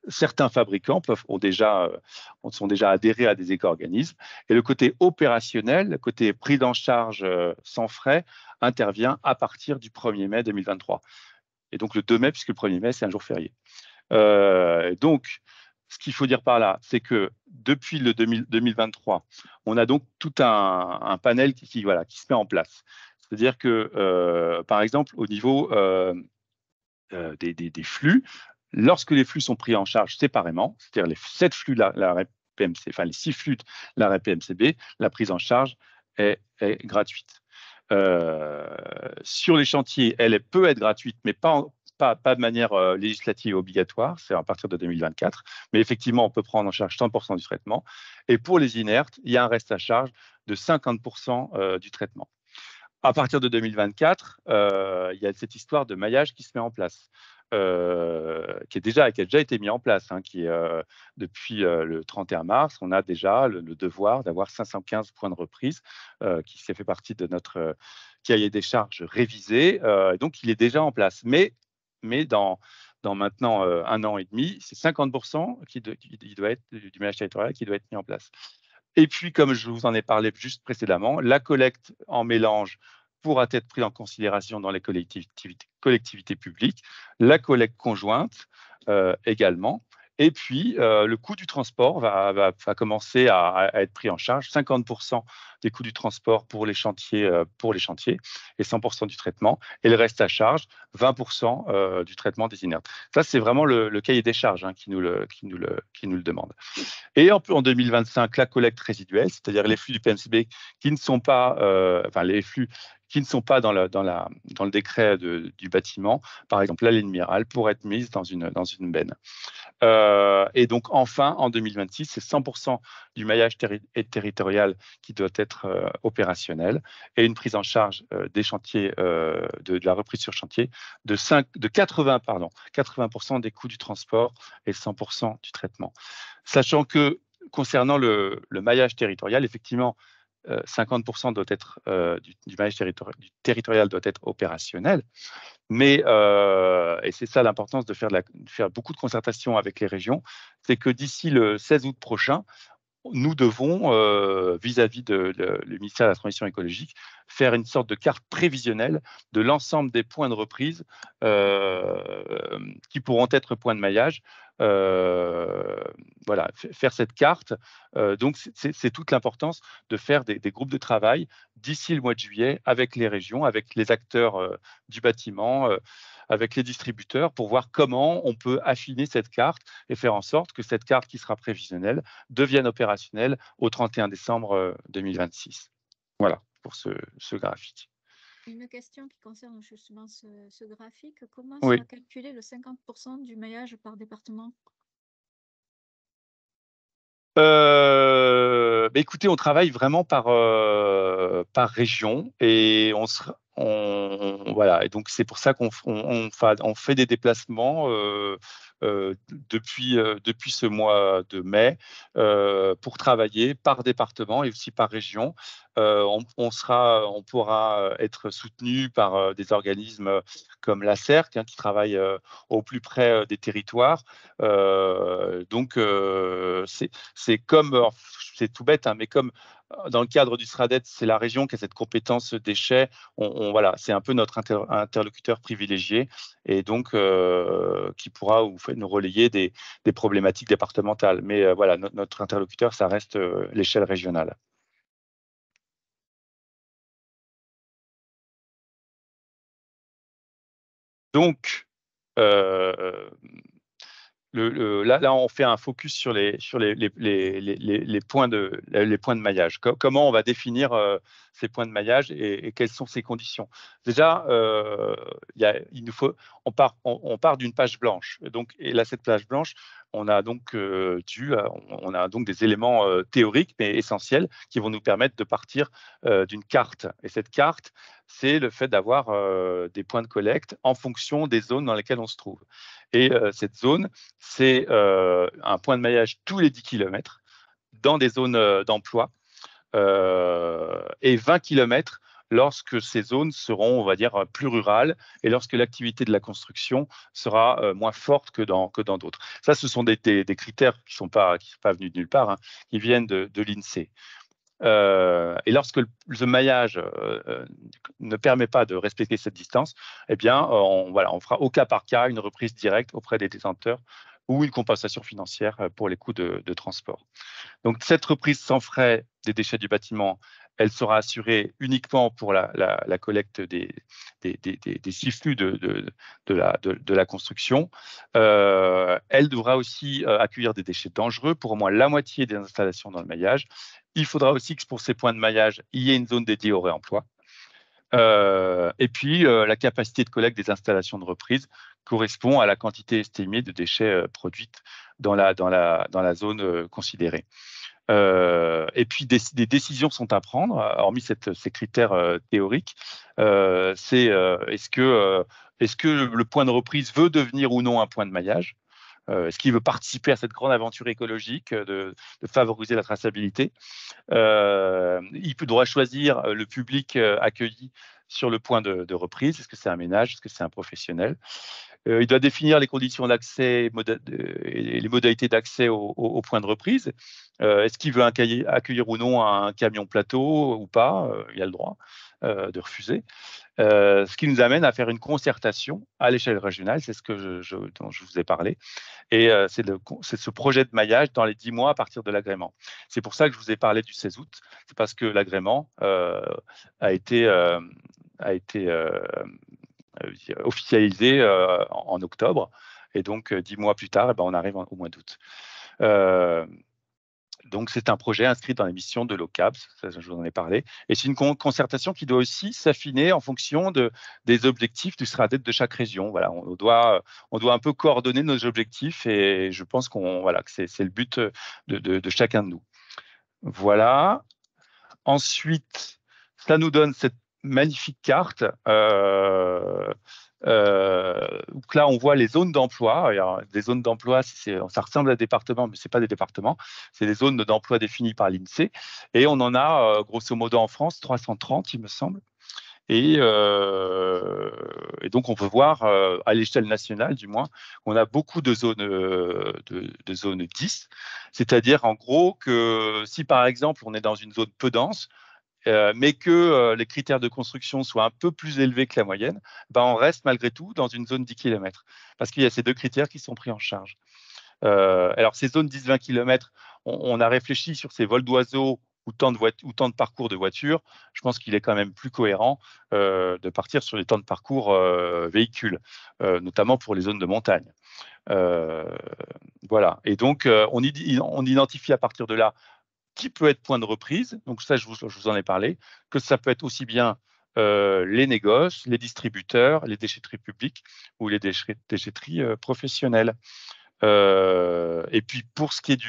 Speaker 2: certains fabricants sont déjà adhérés à des éco-organismes. Et le côté opérationnel, le côté prise en charge sans frais, intervient à partir du 1er mai 2023. Et donc, le 2 mai, puisque le 1er mai, c'est un jour férié. Donc, ce qu'il faut dire par là, c'est que depuis le 2023, on a donc tout un panel qui se met en place. C'est-à-dire que, par exemple, au niveau des flux, lorsque les flux sont pris en charge séparément, c'est-à-dire les 7 flux de la REP PMC, les 6 flux de la REP PMCB, la prise en charge est gratuite. Sur les chantiers, elle peut être gratuite, mais pas de manière législative obligatoire, c'est à partir de 2024. Mais effectivement, on peut prendre en charge 100% du traitement. Et pour les inertes, il y a un reste à charge de 50% du traitement. À partir de 2024, il y a cette histoire de maillage qui se met en place, qui a déjà été mis en place, depuis le 31 mars, on a déjà le devoir d'avoir 515 points de reprise, qui fait partie de notre cahier des charges révisé, donc il est déjà en place. Mais dans dans maintenant 1 an et demi, c'est 50% qui doit être du maillage territorial qui doit être mis en place. Et puis, comme je vous en ai parlé juste précédemment, la collecte en mélange pourra être prise en considération dans les collectivités publiques, la collecte conjointe également. Et puis, le coût du transport va commencer à être pris en charge. 50% des coûts du transport pour les chantiers et 100% du traitement. Et le reste à charge, 20% du traitement des inertes. Ça, c'est vraiment le cahier des charges qui nous le demande. Et en 2025, la collecte résiduelle, c'est-à-dire les flux du PMCB qui ne sont pas, les flux qui ne sont pas dans le décret du bâtiment, par exemple la ligne minérale, pour être mise dans une benne. Et donc, enfin, en 2026, c'est 100% du maillage territorial qui doit être opérationnel et une prise en charge des chantiers, de la reprise sur chantier de 80% des coûts du transport et 100% du traitement. Sachant que concernant le maillage territorial, effectivement, 50% doit être, du maillage territorial doit être opérationnel. Mais, et c'est ça l'importance de faire beaucoup de concertation avec les régions, c'est que d'ici le 16 août prochain, nous devons, vis-à-vis le ministère de la Transition écologique, faire une sorte de carte prévisionnelle de l'ensemble des points de reprise qui pourront être points de maillage. Voilà, faire cette carte. Donc, c'est toute l'importance de faire des groupes de travail d'ici le mois de juillet avec les régions, avec les acteurs du bâtiment, avec les distributeurs pour voir comment on peut affiner cette carte et faire en sorte que cette carte qui sera prévisionnelle devienne opérationnelle au 31 décembre 2026. Voilà pour ce graphique.
Speaker 1: Une question qui concerne justement ce graphique. Comment
Speaker 2: Oui.
Speaker 1: sera calculé le 50% du maillage par département?
Speaker 2: Écoutez, on travaille vraiment par région et voilà. Et donc c'est pour ça qu'on fait des déplacements depuis ce mois de mai pour travailler par département et aussi par région. On pourra être soutenu par des organismes comme la CERC qui travaille au plus près des territoires. Donc c'est comme, c'est tout bête, mais comme dans le cadre du SRADET, c'est la région qui a cette compétence déchets, voilà, c'est un peu notre interlocuteur privilégié et donc qui pourra nous relayer des problématiques départementales. Mais voilà, notre interlocuteur, ça reste l'échelle régionale. Donc, là, on fait un focus sur les points de maillage. Comment on va définir ces points de maillage et quelles sont ces conditions? Déjà, on part d'une page blanche. Et là, cette page blanche, on a donc des éléments théoriques mais essentiels qui vont nous permettre de partir d'une carte. Et cette carte, c'est le fait d'avoir des points de collecte en fonction des zones dans lesquelles on se trouve. Et cette zone, c'est un point de maillage tous les 10 km dans des zones d'emploi et 20 km lorsque ces zones seront, on va dire, plus rurales et lorsque l'activité de la construction sera moins forte que dans d'autres. Ça, ce sont des critères qui ne sont pas venus de nulle part, qui viennent de l'INSEE. Et lorsque le maillage ne permet pas de respecter cette distance, eh bien, on fera au cas par cas une reprise directe auprès des détenteurs ou une compensation financière pour les coûts de transport. Donc, cette reprise sans frais des déchets du bâtiment, elle sera assurée uniquement pour la collecte des 6 flux de la construction. Elle devra aussi accueillir des déchets dangereux pour au moins la moitié des installations dans le maillage. Il faudra aussi que pour ces points de maillage, il y ait une zone dédiée au réemploi. Et puis, la capacité de collecte des installations de reprise correspond à la quantité estimée de déchets produites dans la zone considérée. Et puis, des décisions sont à prendre, hormis ces critères théoriques. C'est est-ce que le point de reprise veut devenir ou non un point de maillage? Est-ce qu'il veut participer à cette grande aventure écologique de favoriser la traçabilité? Il devra choisir le public accueilli sur le point de reprise. Est-ce que c'est un ménage? Est-ce que c'est un professionnel? Il doit définir les conditions d'accès et les modalités d'accès au point de reprise. Est-ce qu'il veut accueillir ou non un camion plateau ou pas? Il a le droit de refuser. Ce qui nous amène à faire une concertation à l'échelle régionale, c'est ce que dont je vous ai parlé, et c'est ce projet de maillage dans les 10 mois à partir de l'agrément. C'est pour ça que je vous ai parlé du 16 août, c'est parce que l'agrément a été officialisé en octobre, et donc 10 mois plus tard, on arrive au mois d'août. Donc, c'est un projet inscrit dans les missions de l'OCABS, ça, je vous en ai parlé. Et c'est une concertation qui doit aussi s'affiner en fonction des objectifs du SRADET de chaque région. Voilà, on doit un peu coordonner nos objectifs, et je pense que c'est le but de chacun de nous. Voilà. Ensuite, ça nous donne cette magnifique carte. Donc là, on voit les zones d'emploi. Des zones d'emploi, ça ressemble à des départements, mais ce n'est pas des départements. C'est des zones d'emploi définies par l'INSEE. Et on en a, grosso modo, en France, 330, il me semble. Et donc, on peut voir, à l'échelle nationale, du moins, on a beaucoup de zones, de zones 10. C'est-à-dire, en gros, que si, par exemple, on est dans une zone peu dense, mais que les critères de construction soient un peu plus élevés que la moyenne, on reste malgré tout dans une zone 10 km, parce qu'il y a ces 2 critères qui sont pris en charge. Alors, ces zones 10-20 km, on a réfléchi sur ces vols d'oiseaux ou temps de parcours de voiture. Je pense qu'il est quand même plus cohérent de partir sur les temps de parcours véhicules, notamment pour les zones de montagne. Voilà. Et donc, on identifie à partir de là qui peut être point de reprise. Donc ça, je vous en ai parlé, que ça peut être aussi bien les négoces, les distributeurs, les déchetteries publiques ou les déchetteries professionnelles. Et puis pour ce qui est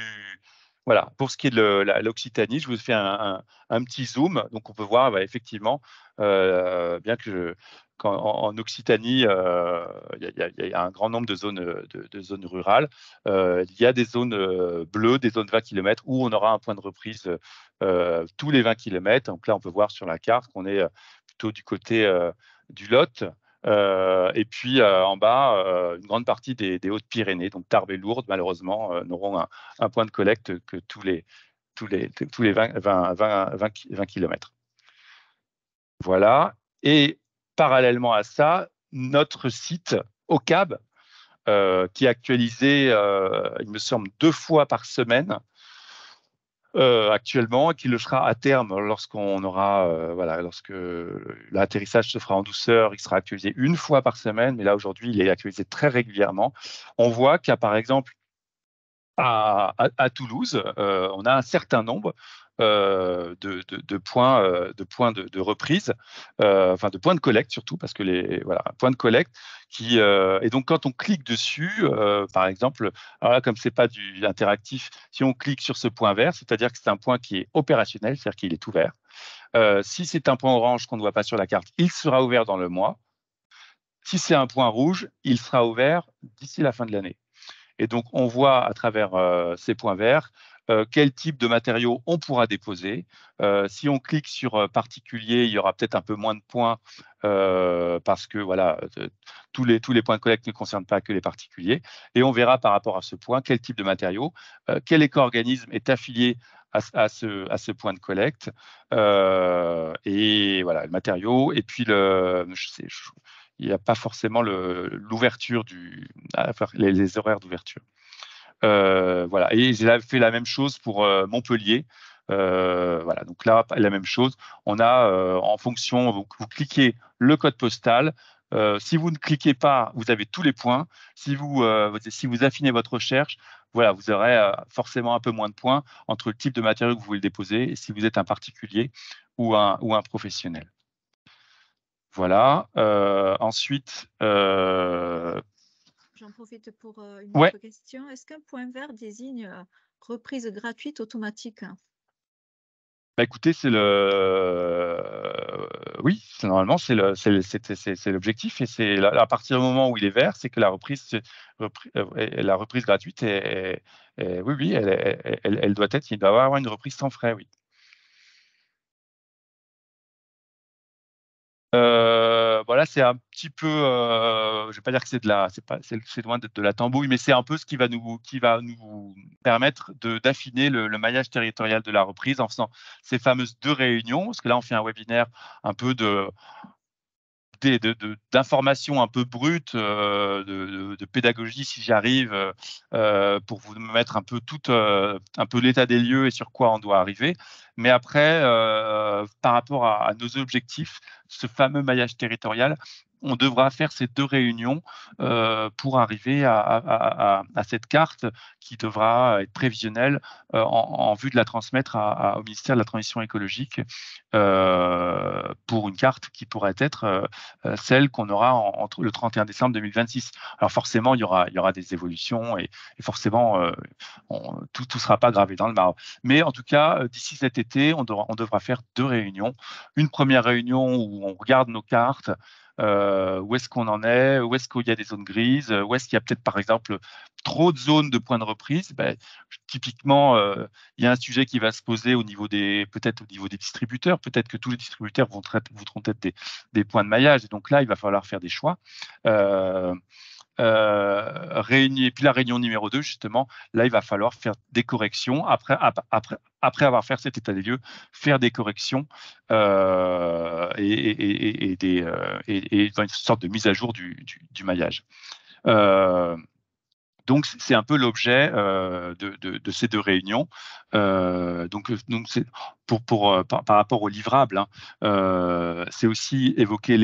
Speaker 2: de l'Occitanie, je vous fais un petit zoom. Donc on peut voir effectivement, bien que en Occitanie, il y a un grand nombre de zones rurales. Il y a des zones bleues, des zones 20 km où on aura un point de reprise tous les 20 km. Donc là, on peut voir sur la carte qu'on est plutôt du côté du Lot. Et puis en bas, une grande partie des Hautes-Pyrénées, donc Tarbes et Lourdes, malheureusement, n'auront un point de collecte que tous les 20 km. Voilà. Et parallèlement à ça, notre site OCAB, qui est actualisé, il me semble, 2 fois par semaine, actuellement, et qui le sera à terme lorsqu'on aura, lorsque l'atterrissage se fera en douceur, il sera actualisé 1 fois par semaine, mais là aujourd'hui il est actualisé très régulièrement. On voit qu'il y a par exemple à Toulouse, on a un certain nombre de points de reprise, enfin de points de collecte surtout, parce que un point de collecte qui et donc quand on clique dessus, par exemple, alors là, comme c'est pas du interactif, si on clique sur ce point vert, c'est-à-dire que c'est un point qui est opérationnel, c'est-à-dire qu'il est ouvert. Si c'est un point orange qu'on ne voit pas sur la carte, il sera ouvert dans le mois. Si c'est un point rouge, il sera ouvert d'ici la fin de l'année. Et donc, on voit à travers ces points verts quel type de matériaux on pourra déposer. Si on clique sur particulier, il y aura peut-être un peu moins de points parce que voilà, tous les points de collecte ne concernent pas que les particuliers. Et on verra par rapport à ce point quel type de matériaux, quel éco-organisme est affilié à ce point de collecte. Et voilà, le matériau. Et puis, il n'y a pas forcément l'ouverture les horaires d'ouverture. Voilà. Et j'ai fait la même chose pour Montpellier. Voilà. Donc là, la même chose. On a en fonction, vous cliquez le code postal. Si vous ne cliquez pas, vous avez tous les points. Si vous affinez votre recherche, voilà, vous aurez forcément un peu moins de points entre le type de matériau que vous voulez déposer et si vous êtes un particulier ou un professionnel. Voilà. Ensuite,
Speaker 1: j'en profite pour une autre question. Est-ce qu'un point vert désigne reprise gratuite automatique?
Speaker 2: Écoutez, oui, normalement, c'est l'objectif, et c'est à partir du moment où il est vert, c'est que la reprise gratuite oui, elle doit être, il doit y avoir une reprise sans frais, oui. voilà, c'est un petit peu, je vais pas dire que c'est loin d'être de la tambouille, mais c'est un peu ce qui va nous permettre d'affiner le maillage territorial de la reprise en faisant ces fameuses 2 réunions, parce que là, on fait un webinaire un peu d'informations un peu brutes, de pédagogie, si j'y arrive, pour vous mettre un peu un peu l'état des lieux et sur quoi on doit arriver. Mais après, par rapport à nos objectifs, ce fameux maillage territorial, on devra faire ces 2 réunions pour arriver à cette carte qui devra être prévisionnelle en vue de la transmettre au ministère de la Transition écologique pour une carte qui pourrait être celle qu'on aura entre le 31 décembre 2026. Alors forcément, il y aura des évolutions et forcément, tout ne sera pas gravé dans le marbre. Mais en tout cas, d'ici cet été, on devra faire 2 réunions. Une première réunion où on regarde nos cartes, où est-ce qu'on en est, où est-ce qu'il y a des zones grises, où est-ce qu'il y a peut-être par exemple trop de zones de points de reprise. Typiquement, il y a un sujet qui va se poser peut-être au niveau des distributeurs. Peut-être que tous les distributeurs voudront être des points de maillage. Et donc là, il va falloir faire des choix. Et puis la réunion numéro 2, justement, là, il va falloir faire des corrections. Après avoir fait cet état des lieux, faire des corrections et une sorte de mise à jour du maillage. Donc, c'est un peu l'objet de ces 2 réunions. Donc c'est par rapport au livrable, hein, c'est aussi évoquer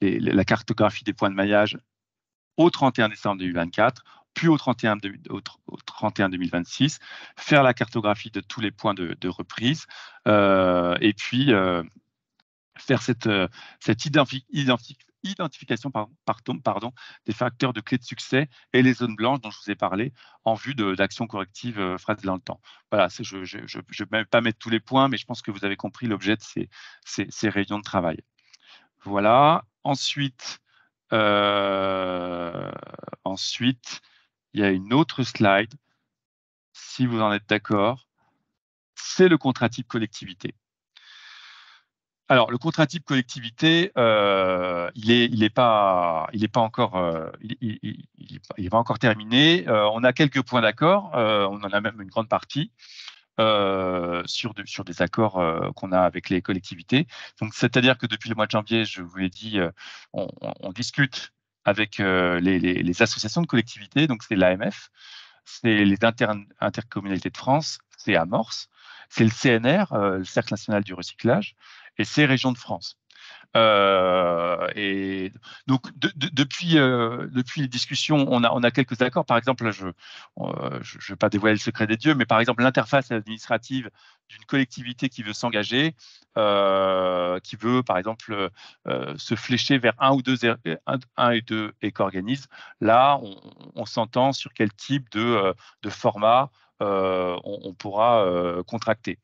Speaker 2: la cartographie des points de maillage au 31 décembre 2024, puis au 31 2026, faire la cartographie de tous les points de reprise, et puis faire cette identification des facteurs de clé de succès et les zones blanches dont je vous ai parlé en vue d'actions correctives phrasées dans le temps. Voilà, je ne vais pas mettre tous les points, mais je pense que vous avez compris l'objet de ces réunions de travail. Voilà. Ensuite, il y a une autre slide, si vous en êtes d'accord, c'est le contrat type collectivité. Alors, le contrat type collectivité, il n'est pas encore terminé. On a quelques points d'accord, on en a même une grande partie sur des accords qu'on a avec les collectivités. Donc, c'est-à-dire que depuis le mois de janvier, je vous l'ai dit, on discute avec les associations de collectivités. Donc, c'est l'AMF, c'est les intercommunalités de France, c'est Amorce, c'est le CNR, le Cercle national du recyclage, et c'est Régions de France. Et donc depuis les discussions, on a quelques accords. Par exemple, je ne vais pas dévoiler le secret des dieux, mais par exemple l'interface administrative d'une collectivité qui veut s'engager, qui veut par exemple se flécher vers un ou deux éco-organismes. Là, on s'entend sur quel type de format on pourra contracter.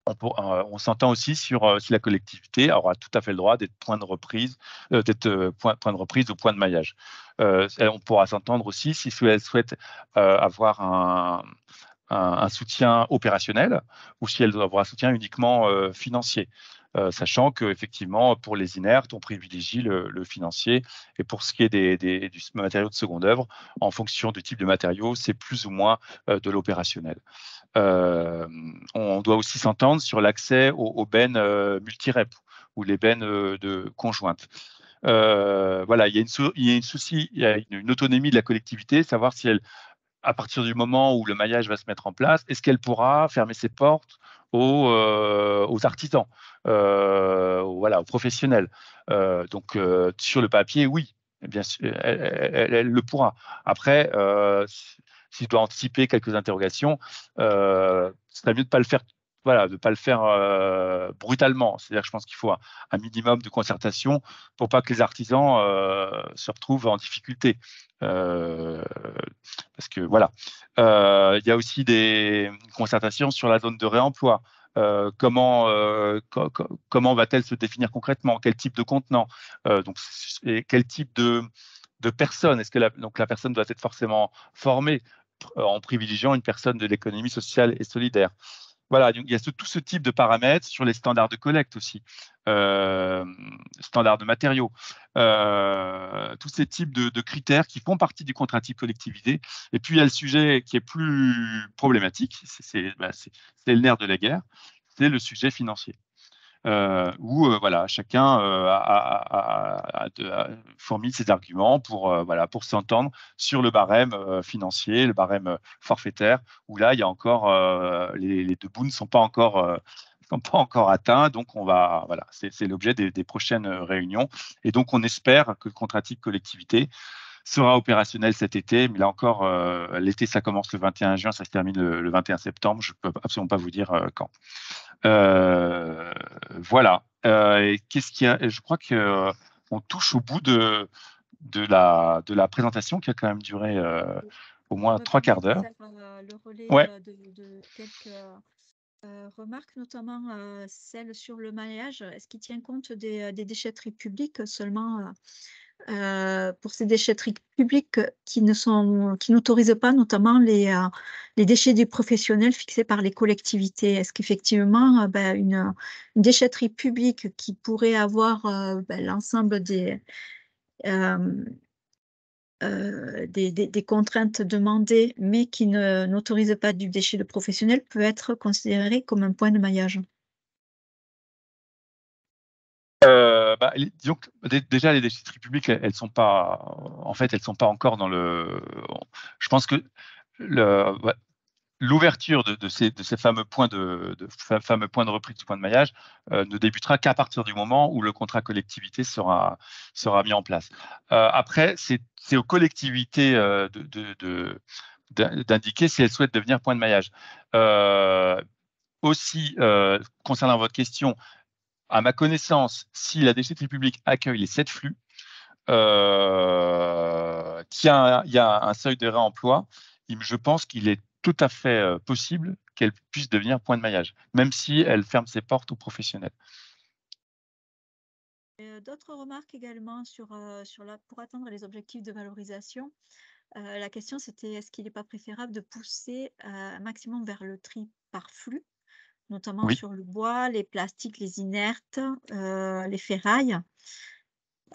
Speaker 2: On s'entend aussi sur si la collectivité aura tout à fait le droit d'être point de reprise, point de reprise ou point de maillage. On pourra s'entendre aussi si elle souhaite avoir un soutien opérationnel ou si elle doit avoir un soutien uniquement financier. Sachant qu'effectivement, pour les inertes, on privilégie le financier. Et pour ce qui est du matériau de seconde œuvre, en fonction du type de matériau, c'est plus ou moins de l'opérationnel. On doit aussi s'entendre sur l'accès aux bennes multi-rep ou les bennes conjointes. Voilà, il y a une autonomie de la collectivité, savoir si elle, à partir du moment où le maillage va se mettre en place, est-ce qu'elle pourra fermer ses portes aux artisans, aux professionnels. Donc, sur le papier, oui, bien sûr, elle le pourra. Après, si je dois anticiper quelques interrogations, ce serait mieux de ne pas le faire brutalement. C'est-à-dire que je pense qu'il faut un minimum de concertation pour pas que les artisans se retrouvent en difficulté. Parce que voilà, il y a aussi des concertations sur la zone de réemploi. Comment va-t-elle se définir concrètement? Quel type de contenant? Et quel type de personne? Est-ce que la personne doit être forcément formée en privilégiant une personne de l'économie sociale et solidaire? Voilà, donc il y a tout ce type de paramètres sur les standards de collecte aussi, standards de matériaux, tous ces types de critères qui font partie du contrat type collectivité. Et puis il y a le sujet qui est plus problématique, c'est le nerf de la guerre, c'est le sujet financier. Où voilà, chacun fournit ses arguments pour s'entendre sur le barème financier, le barème forfaitaire, où là, il y a encore les deux bouts ne sont pas encore atteints. Donc, voilà, c'est l'objet des prochaines réunions. Et donc, on espère que le contrat type collectivité sera opérationnel cet été, mais là encore, l'été, ça commence le 21 juin, ça se termine le 21 septembre. Je ne peux absolument pas vous dire quand. Voilà. Et qu'est-ce qu'il y a? Je crois que on touche au bout de la présentation qui a quand même duré au moins 3 quarts d'heure.
Speaker 1: Le relais
Speaker 2: Ouais.
Speaker 1: de quelques remarques, notamment celle sur le maillage. Est-ce qu'il tient compte des déchetteries publiques seulement pour ces déchetteries publiques qui n'autorisent pas notamment les déchets des professionnels fixés par les collectivités? Est-ce qu'effectivement, une déchetterie publique qui pourrait avoir l'ensemble des contraintes demandées, mais qui n'autorisent pas du déchet de professionnel, peut être considérée comme un point de maillage?
Speaker 2: Disons que déjà les déchetteries publiques, elles sont pas, en fait, elles sont pas encore dans le. Je pense que l'ouverture de ces fameux points fameux points de reprise du point de maillage ne débutera qu'à partir du moment où le contrat collectivité sera mis en place. Après, c'est aux collectivités d'indiquer si elles souhaitent devenir point de maillage. Aussi, concernant votre question, à ma connaissance, si la déchetterie publique accueille les 7 flux, il y a un seuil de réemploi, je pense qu'il est tout à fait possible qu'elle puisse devenir point de maillage, même si elle ferme ses portes aux professionnels.
Speaker 1: D'autres remarques également pour atteindre les objectifs de valorisation. La question, c'était est-ce qu'il n'est pas préférable de pousser un maximum vers le tri par flux, notamment
Speaker 2: Oui.
Speaker 1: sur le bois, les plastiques, les inertes, les ferrailles.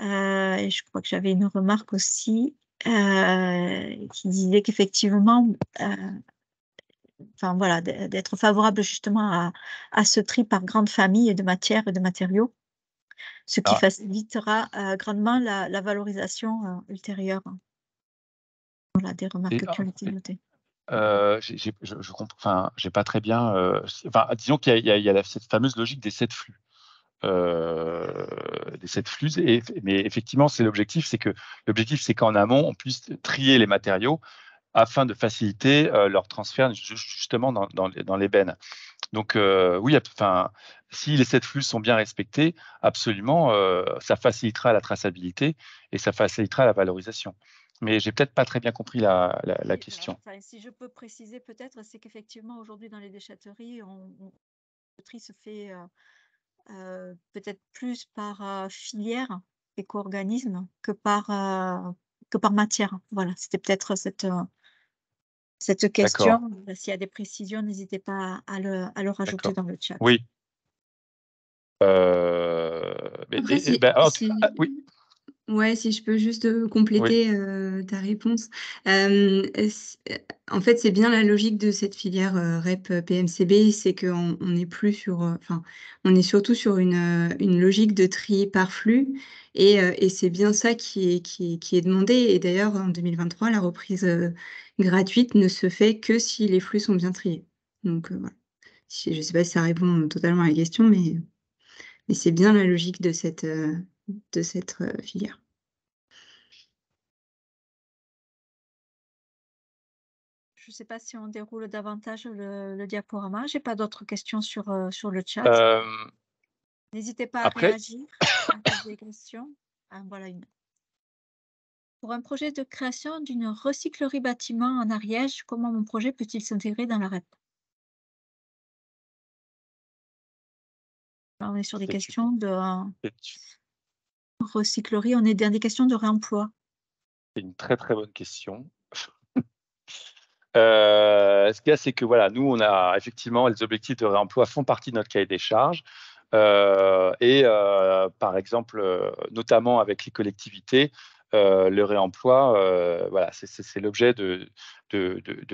Speaker 1: Et je crois que j'avais une remarque aussi qui disait qu'effectivement, voilà, d'être favorable justement à ce tri par grande famille de matières et de matériaux, ce qui facilitera grandement la valorisation ultérieure. Voilà, des remarques qui ont été notées.
Speaker 2: Je comprends, enfin, j'ai pas très bien. Disons qu'il y a cette fameuse logique des 7 flux. Mais effectivement, l'objectif, c'est qu'en amont, on puisse trier les matériaux afin de faciliter leur transfert justement dans les bennes. Donc oui, si les 7 flux sont bien respectés, absolument, ça facilitera la traçabilité et ça facilitera la valorisation. Mais j'ai peut-être pas très bien compris la question.
Speaker 1: Si je peux préciser peut-être, c'est qu'effectivement aujourd'hui dans les déchetteries, le tri se fait peut-être plus par filière, éco-organisme, que par matière. Voilà, c'était peut-être cette question. S'il y a des précisions, n'hésitez pas à le rajouter dans le chat.
Speaker 2: Oui. Oui.
Speaker 3: Ouais, si je peux juste compléter ta réponse. En fait, c'est bien la logique de cette filière REP PMCB, c'est qu'on n'est plus sur, on est surtout sur une logique de tri par flux, et c'est bien ça qui est demandé. Et d'ailleurs, en 2023, la reprise gratuite ne se fait que si les flux sont bien triés. Donc voilà. Je ne sais pas si ça répond totalement à la question, mais c'est bien la logique de cette filière.
Speaker 1: Je ne sais pas si on déroule davantage le diaporama. Je n'ai pas d'autres questions sur le chat. N'hésitez pas à réagir, à poser des questions. Voilà une. Pour un projet de création d'une recyclerie bâtiment en Ariège, comment mon projet peut-il s'intégrer dans la REP? Là, on est sur des questions de recyclerie, on est dans des questions de réemploi.
Speaker 2: C'est une très très bonne question. Ce qu'il y a, c'est que voilà, nous, on a effectivement les objectifs de réemploi font partie de notre cahier des charges. Par exemple, notamment avec les collectivités, le réemploi, voilà, c'est l'objet de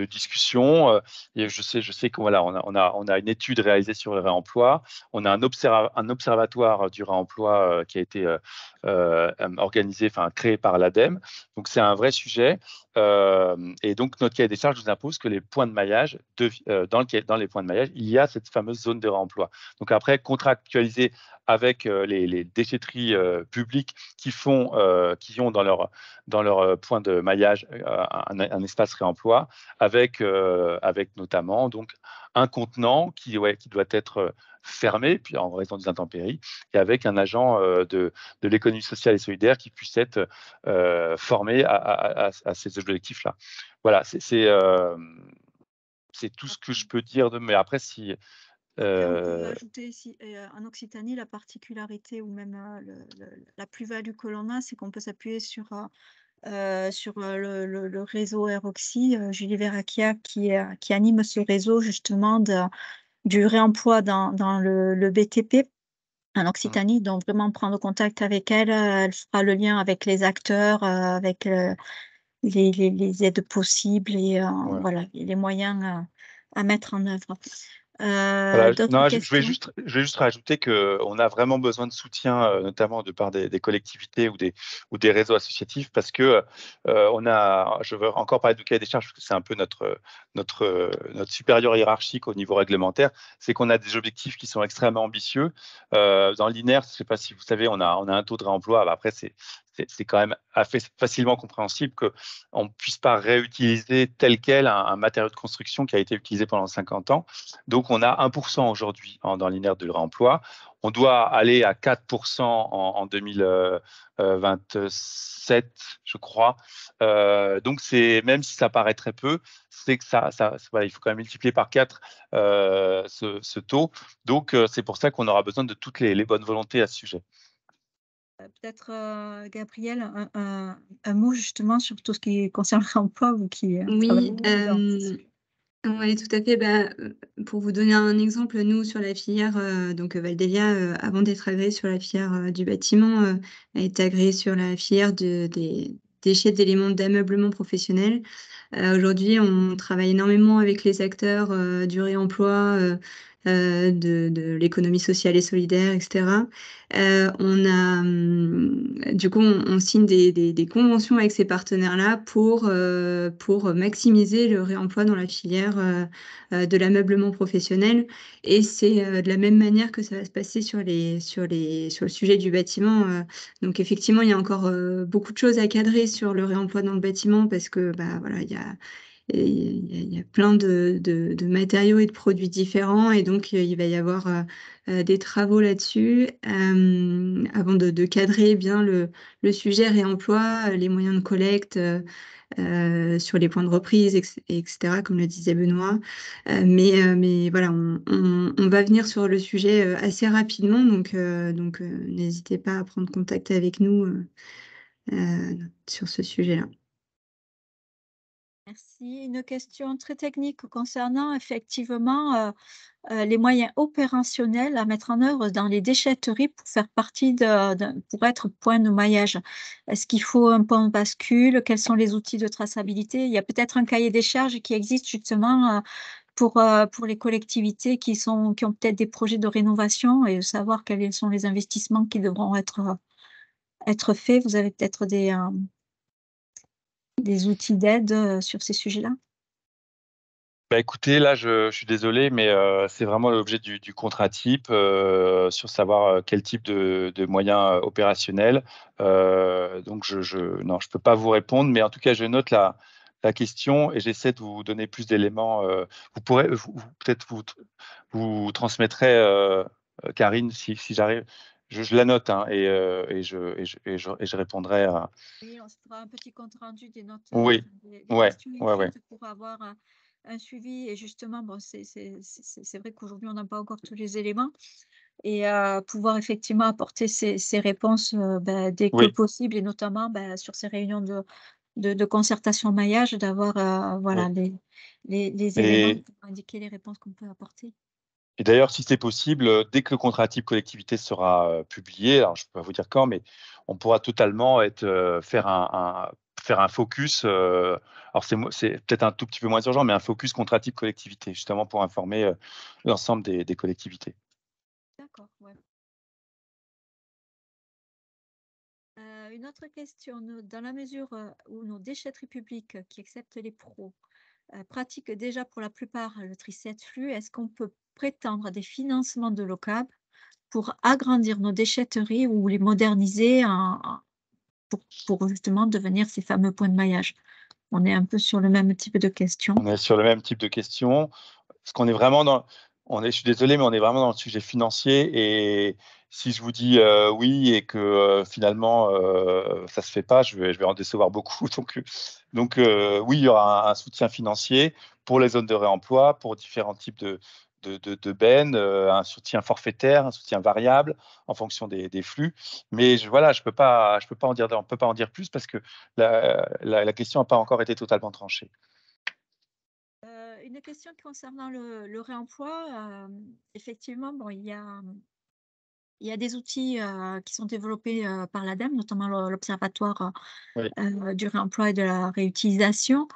Speaker 2: discussions. Et je sais qu'on voilà, on a une étude réalisée sur le réemploi. On a un observatoire du réemploi qui a été organisé, enfin créé par l'ADEME. Donc c'est un vrai sujet. Et donc notre cahier des charges nous impose que les points de maillage, dans les points de maillage, il y a cette fameuse zone de réemploi. Donc après, contractualiser avec les déchetteries publiques qui ont dans leur point de maillage un espace réemploi, avec notamment donc un contenant qui doit être fermé, puis en raison des intempéries, et avec un agent de l'économie sociale et solidaire qui puisse être formé à ces objectifs-là. Voilà, c'est tout ce que je peux dire. Mais après, si
Speaker 1: Après, on peut ajouter ici, en Occitanie, la particularité ou même la plus-value que l'on a, c'est qu'on peut s'appuyer sur le réseau Aeroxy, Julie Verracchia, qui anime ce réseau justement du réemploi dans le BTP en Occitanie. Donc vraiment prendre contact avec elle, elle fera le lien avec les acteurs, avec les aides possibles et
Speaker 2: voilà.
Speaker 1: voilà, les moyens à mettre en œuvre.
Speaker 2: Voilà,
Speaker 1: D'autres
Speaker 2: non, je vais
Speaker 1: questions?
Speaker 2: juste rajouter qu'on a vraiment besoin de soutien, notamment de part des collectivités ou des réseaux associatifs, parce que je veux encore parler du cahier des charges, parce que c'est un peu notre supérieur hiérarchique au niveau réglementaire, c'est qu'on a des objectifs qui sont extrêmement ambitieux. Dans l'INER, je ne sais pas si vous savez, on a un taux de réemploi. Bah, après, c'est quand même facilement compréhensible qu'on ne puisse pas réutiliser tel quel un matériau de construction qui a été utilisé pendant 50 ans. Donc, on a 1% aujourd'hui dans l'INER de réemploi. On doit aller à 4% en 2027, je crois. Donc, même si ça paraît très peu, c'est que voilà, il faut quand même multiplier par 4 ce taux. Donc, c'est pour ça qu'on aura besoin de toutes les bonnes volontés à ce sujet.
Speaker 1: Peut-être, Gabriel, un mot justement sur tout ce qui concerne l'emploi, vous qui travaillez
Speaker 3: Oui,
Speaker 1: dedans.
Speaker 3: ouais, tout à fait. Bah, pour vous donner un exemple, nous, sur la filière, donc Valdelia, avant d'être agréée sur la filière, du bâtiment, a été agréée sur la filière des déchets d'éléments d'ameublement professionnel. Aujourd'hui, on travaille énormément avec les acteurs, du réemploi, de l'économie sociale et solidaire, et cetera. Du coup, on signe des conventions avec ces partenaires-là pour maximiser le réemploi dans la filière de l'ameublement professionnel. Et c'est de la même manière que ça va se passer sur le sujet du bâtiment. Donc effectivement, il y a encore beaucoup de choses à cadrer sur le réemploi dans le bâtiment parce que bah, voilà, il y a plein de matériaux et de produits différents et donc il va y avoir des travaux là-dessus avant de cadrer bien le sujet réemploi, les moyens de collecte sur les points de reprise, etc., comme le disait Benoît. Mais voilà, on va venir sur le sujet assez rapidement, donc n'hésitez pas à prendre contact avec nous sur ce sujet-là.
Speaker 1: Merci. Une question très technique concernant effectivement les moyens opérationnels à mettre en œuvre dans les déchetteries pour faire partie pour être point de maillage. Est-ce qu'il faut un point de bascule? Quels sont les outils de traçabilité? Il y a peut-être un cahier des charges qui existe justement pour les collectivités qui ont peut-être des projets de rénovation et savoir quels sont les investissements qui devront être faits. Vous avez peut-être des outils d'aide sur ces sujets-là?
Speaker 2: Bah, écoutez, là, je suis désolé, mais c'est vraiment l'objet du contrat type sur savoir quel type de moyens opérationnels. Donc, non, je peux pas vous répondre, mais en tout cas, je note la question et j'essaie de vous donner plus d'éléments. Vous pourrez, peut-être vous transmettrez, Karine, si j'arrive. Je la note hein, et je répondrai à.
Speaker 1: Oui, on se fera un petit compte rendu des notes,
Speaker 2: Oui,
Speaker 1: des
Speaker 2: ouais,
Speaker 1: questions
Speaker 2: ouais.
Speaker 1: écrites pour avoir un suivi. Et justement, bon, c'est vrai qu'aujourd'hui, on n'a pas encore tous les éléments. Et pouvoir effectivement apporter ces réponses dès que
Speaker 2: Oui.
Speaker 1: possible, et notamment sur ces réunions de concertation maillage, d'avoir voilà, les éléments
Speaker 2: Et,
Speaker 1: pour indiquer les réponses qu'on peut apporter.
Speaker 2: et d'ailleurs, si c'est possible, dès que le contrat type collectivité sera publié, alors je ne peux pas vous dire quand, mais on pourra totalement faire un focus. Alors c'est peut-être un tout petit peu moins urgent, mais un focus contrat type collectivité, justement pour informer l'ensemble des collectivités.
Speaker 1: D'accord, ouais. Une autre question, dans la mesure où nos déchetteries publiques qui acceptent les pros pratiquent déjà pour la plupart le tri 7 flux, est-ce qu'on peut prétendre à des financements de l'OCAB pour agrandir nos déchetteries ou les moderniser pour justement devenir ces fameux points de maillage? On est un peu sur le même type de question.
Speaker 2: On est sur le même type de questions. Parce qu'on est vraiment je suis désolé, mais on est vraiment dans le sujet financier. Et si je vous dis oui et que finalement ça se fait pas, je vais en décevoir beaucoup. Donc oui, il y aura un soutien financier pour les zones de réemploi, pour différents types de bennes, un soutien forfaitaire, un soutien variable en fonction des flux. Mais voilà, je peux pas en dire, on peut pas en dire plus parce que la question n'a pas encore été totalement tranchée.
Speaker 1: Une question concernant le réemploi. Effectivement, bon, il y a des outils qui sont développés par l'ADEME, notamment l'Observatoire
Speaker 2: Oui.
Speaker 1: du réemploi et de la réutilisation.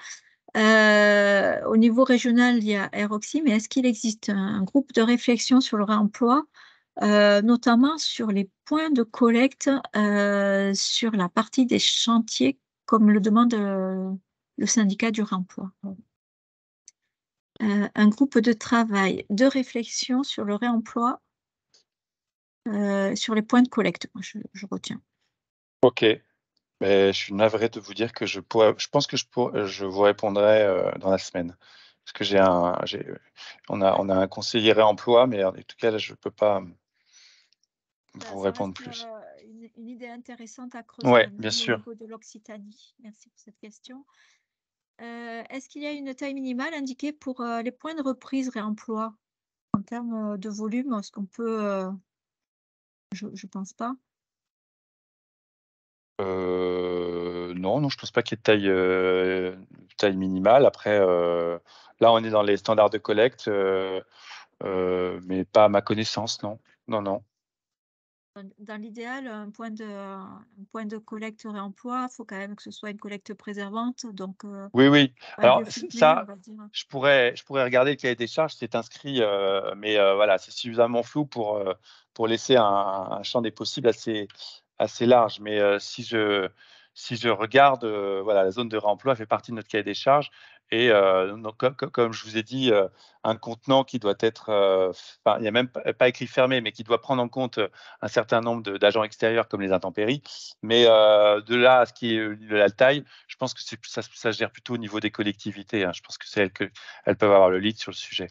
Speaker 1: Au niveau régional, il y a Aeroxy, mais est-ce qu'il existe un groupe de réflexion sur le réemploi, notamment sur les points de collecte sur la partie des chantiers, comme le demande le syndicat du réemploi? Un groupe de travail, de réflexion sur le réemploi, sur les points de collecte, moi je retiens.
Speaker 2: Ok. Mais je suis navré de vous dire que je pense que je vous répondrai dans la semaine. Parce que on a un conseiller réemploi, mais en tout cas, là, je ne peux pas vous
Speaker 1: Ça
Speaker 2: répondre
Speaker 1: reste
Speaker 2: plus.
Speaker 1: une idée intéressante à creuser,
Speaker 2: Oui,
Speaker 1: même
Speaker 2: bien
Speaker 1: au
Speaker 2: sûr.
Speaker 1: niveau de l'Occitanie. Merci pour cette question. Est-ce qu'il y a une taille minimale indiquée pour les points de reprise réemploi en termes de volume? Est-ce qu'on peut, je ne pense pas.
Speaker 2: Non, je ne pense pas qu'il y ait de taille minimale. Après, là, on est dans les standards de collecte, mais pas à ma connaissance, non. Non.
Speaker 1: Dans l'idéal, un point de collecte réemploi, il faut quand même que ce soit une collecte préservante, donc
Speaker 2: Oui.
Speaker 1: pas
Speaker 2: Alors
Speaker 1: de fumier, on
Speaker 2: ça,
Speaker 1: va dire.
Speaker 2: je pourrais regarder le cahier des charges, c'est inscrit, mais voilà, c'est suffisamment flou pour laisser un champ des possibles assez large. Mais si je regarde, voilà, la zone de réemploi fait partie de notre cahier des charges. Et donc, comme je vous ai dit, un contenant qui doit être, enfin, il n'y a même pas écrit fermé, mais qui doit prendre en compte un certain nombre d'agents extérieurs comme les intempéries. Mais de là à ce qui est de la taille, je pense que ça se gère plutôt au niveau des collectivités, hein. Je pense que c'est elles peuvent avoir le lead sur le sujet.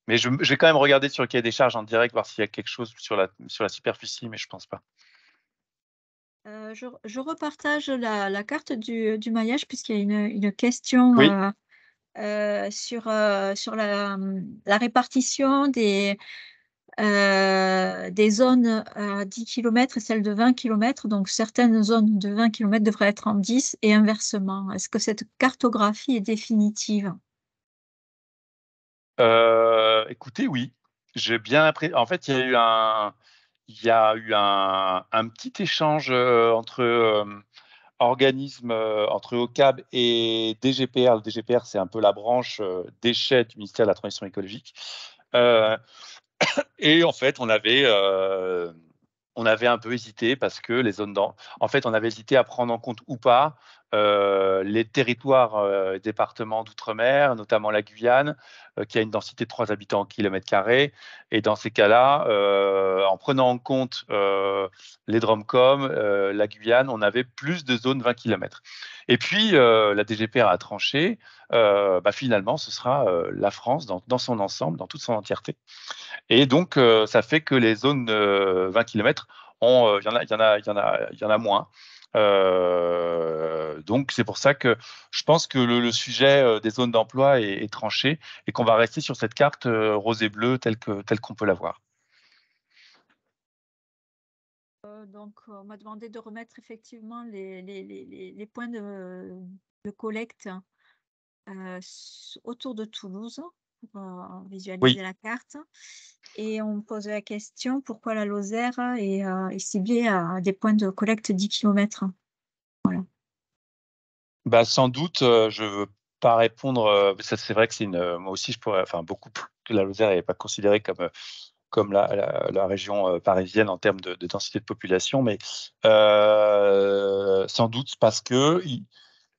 Speaker 2: Mais je vais quand même regarder sur le cahier des charges en direct, voir s'il y a quelque chose sur la superficie, mais je pense pas.
Speaker 1: Je repartage la carte du maillage puisqu'il y a une question
Speaker 2: Oui,
Speaker 1: sur la répartition des zones à 10 km et celles de 20 km. Donc, certaines zones de 20 km devraient être en 10 et inversement. Est-ce que cette cartographie est définitive?
Speaker 2: écoutez, oui. J'ai bien en fait, il y a eu un petit échange entre organismes, entre OCAB et DGPR. Le DGPR, c'est un peu la branche déchets du ministère de la Transition écologique. Et en fait, on avait un peu hésité parce que en fait, on avait hésité à prendre en compte ou pas les territoires départements d'outre-mer, notamment la Guyane, qui a une densité de 3 habitants au kilomètre carré. Et dans ces cas-là, en prenant en compte les DROMCOM, la Guyane, on avait plus de zones 20 km. Et puis, la DGPR a tranché. Finalement, ce sera la France dans son ensemble, dans toute son entièreté. Et donc, ça fait que les zones 20 km, il y en a moins. Donc, c'est pour ça que je pense que le sujet des zones d'emploi est tranché et qu'on va rester sur cette carte rose et bleue telle qu'on peut la voir.
Speaker 1: Donc, on m'a demandé de remettre effectivement les points de collecte autour de Toulouse pour visualiser
Speaker 2: Oui.
Speaker 1: la carte. Et on me pose la question pourquoi la Lozère est ciblée à des points de collecte 10 km. Voilà.
Speaker 2: Bah, sans doute, je veux pas répondre. Ça, c'est vrai que c'est moi aussi, je pourrais, enfin, beaucoup que la Lozère n'est pas considérée comme la région parisienne en termes de densité de population, mais sans doute parce que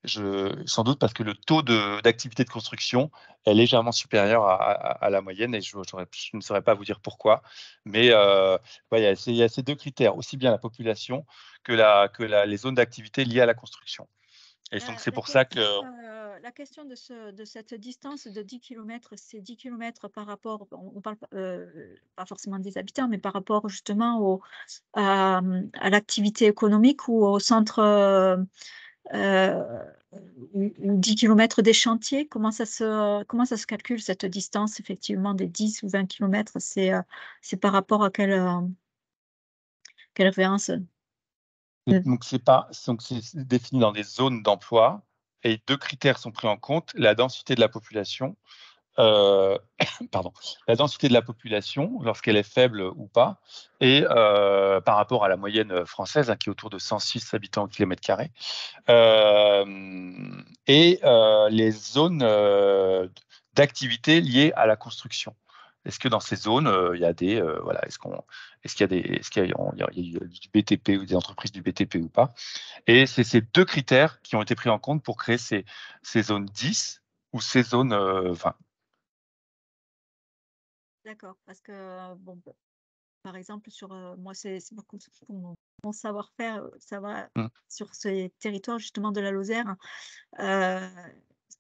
Speaker 2: le taux d'activité de construction est légèrement supérieur à la moyenne, et je ne saurais pas vous dire pourquoi, mais ouais, il y a ces deux critères, aussi bien la population que les zones d'activité liées à la construction. Et donc c'est pour ça que
Speaker 1: La question de cette distance de 10 km, c'est 10 km par rapport, on parle pas forcément des habitants, mais par rapport justement à l'activité économique ou au centre, ou 10 km des chantiers. Comment ça se calcule cette distance, effectivement, des 10 ou 20 km? C'est par rapport à quelle référence?
Speaker 2: donc c'est défini dans des zones d'emploi, et deux critères sont pris en compte: la densité de la population, pardon, la densité de la population lorsqu'elle est faible ou pas, et par rapport à la moyenne française, qui est autour de 106 habitants au kilomètre carré, et les zones d'activité liées à la construction. Est-ce que dans ces zones, il y a des voilà, est-ce qu'il y a du BTP ou des entreprises du BTP ou pas? Et c'est ces deux critères qui ont été pris en compte pour créer ces zones 10 ou ces zones 20.
Speaker 1: D'accord, parce que, bon, par exemple, moi, c'est beaucoup mon savoir-faire,
Speaker 2: Mmh.
Speaker 1: sur ces territoires justement de la Lozère,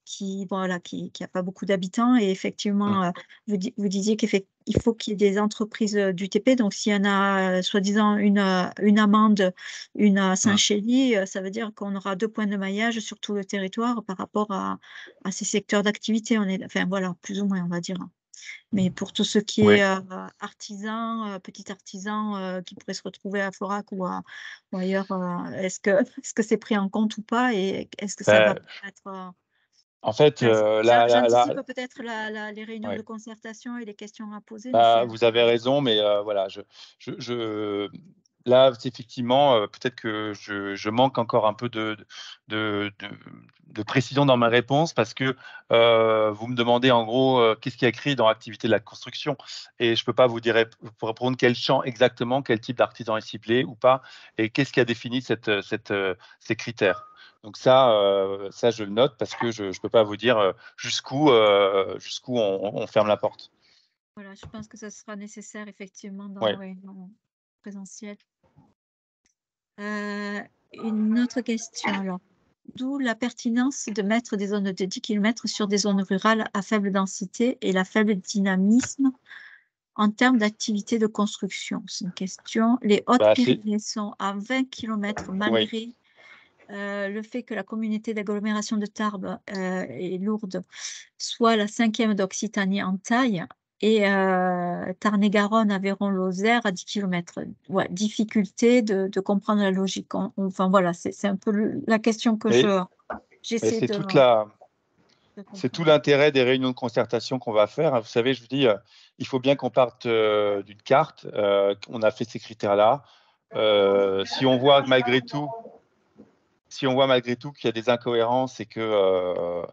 Speaker 1: qui a pas beaucoup d'habitants, et
Speaker 2: Mmh.
Speaker 1: effectivement, vous disiez qu'il faut qu'il y ait des entreprises d'UTP. Donc s'il y en a, soi-disant une amende, une à
Speaker 2: Mmh.
Speaker 1: Saint-Chély, ça veut dire qu'on aura 2 points de maillage sur tout le territoire par rapport à ces secteurs d'activité. Enfin voilà, plus ou moins, on va dire. Mais pour tout ce qui
Speaker 2: Oui.
Speaker 1: est artisan, petit artisan qui pourrait se retrouver à Florac ou ailleurs, est-ce que c'est pris en compte ou pas, et est-ce que ça va être
Speaker 2: En fait,
Speaker 1: j'anticipe peut-être les réunions de
Speaker 2: ouais.
Speaker 1: concertation et les questions à poser, mais
Speaker 2: Bah, vous avez raison, mais voilà, là, c'est effectivement, peut-être que je manque encore un peu de précision dans ma réponse, parce que vous me demandez en gros qu'est-ce qui est écrit dans l'activité de la construction, et je peux pas vous répondre quel champ exactement, quel type d'artisan est ciblé ou pas, et qu'est-ce qui a défini ces critères. Donc ça, je le note, parce que je peux pas vous dire jusqu'où on ferme la porte.
Speaker 1: voilà, je pense que ça sera nécessaire effectivement dans
Speaker 2: Ouais.
Speaker 1: nos réunions présentielles. Une autre question alors. D'où la pertinence de mettre des zones de 10 km sur des zones rurales à faible densité et la faible dynamisme en termes d'activité de construction? C'est une question. Les
Speaker 2: Bah,
Speaker 1: Hautes-Pyrénées sont à 20 km
Speaker 2: oui.
Speaker 1: malgré le fait que la communauté d'agglomération de Tarbes et Lourdes soit la 5e d'Occitanie en taille, et Tarn-et-Garonne, Aveyron, Lozère à 10 km. Ouais, difficulté de comprendre la logique. Enfin voilà, c'est un peu la question que
Speaker 2: Mais
Speaker 1: j'essaie
Speaker 2: c'est
Speaker 1: de
Speaker 2: c'est tout
Speaker 1: comprendre.
Speaker 2: l'intérêt des réunions de concertation qu'on va faire. Vous savez, je vous dis, il faut bien qu'on parte d'une carte. On a fait ces critères-là. Si on voit malgré tout qu'il y a des incohérences, et que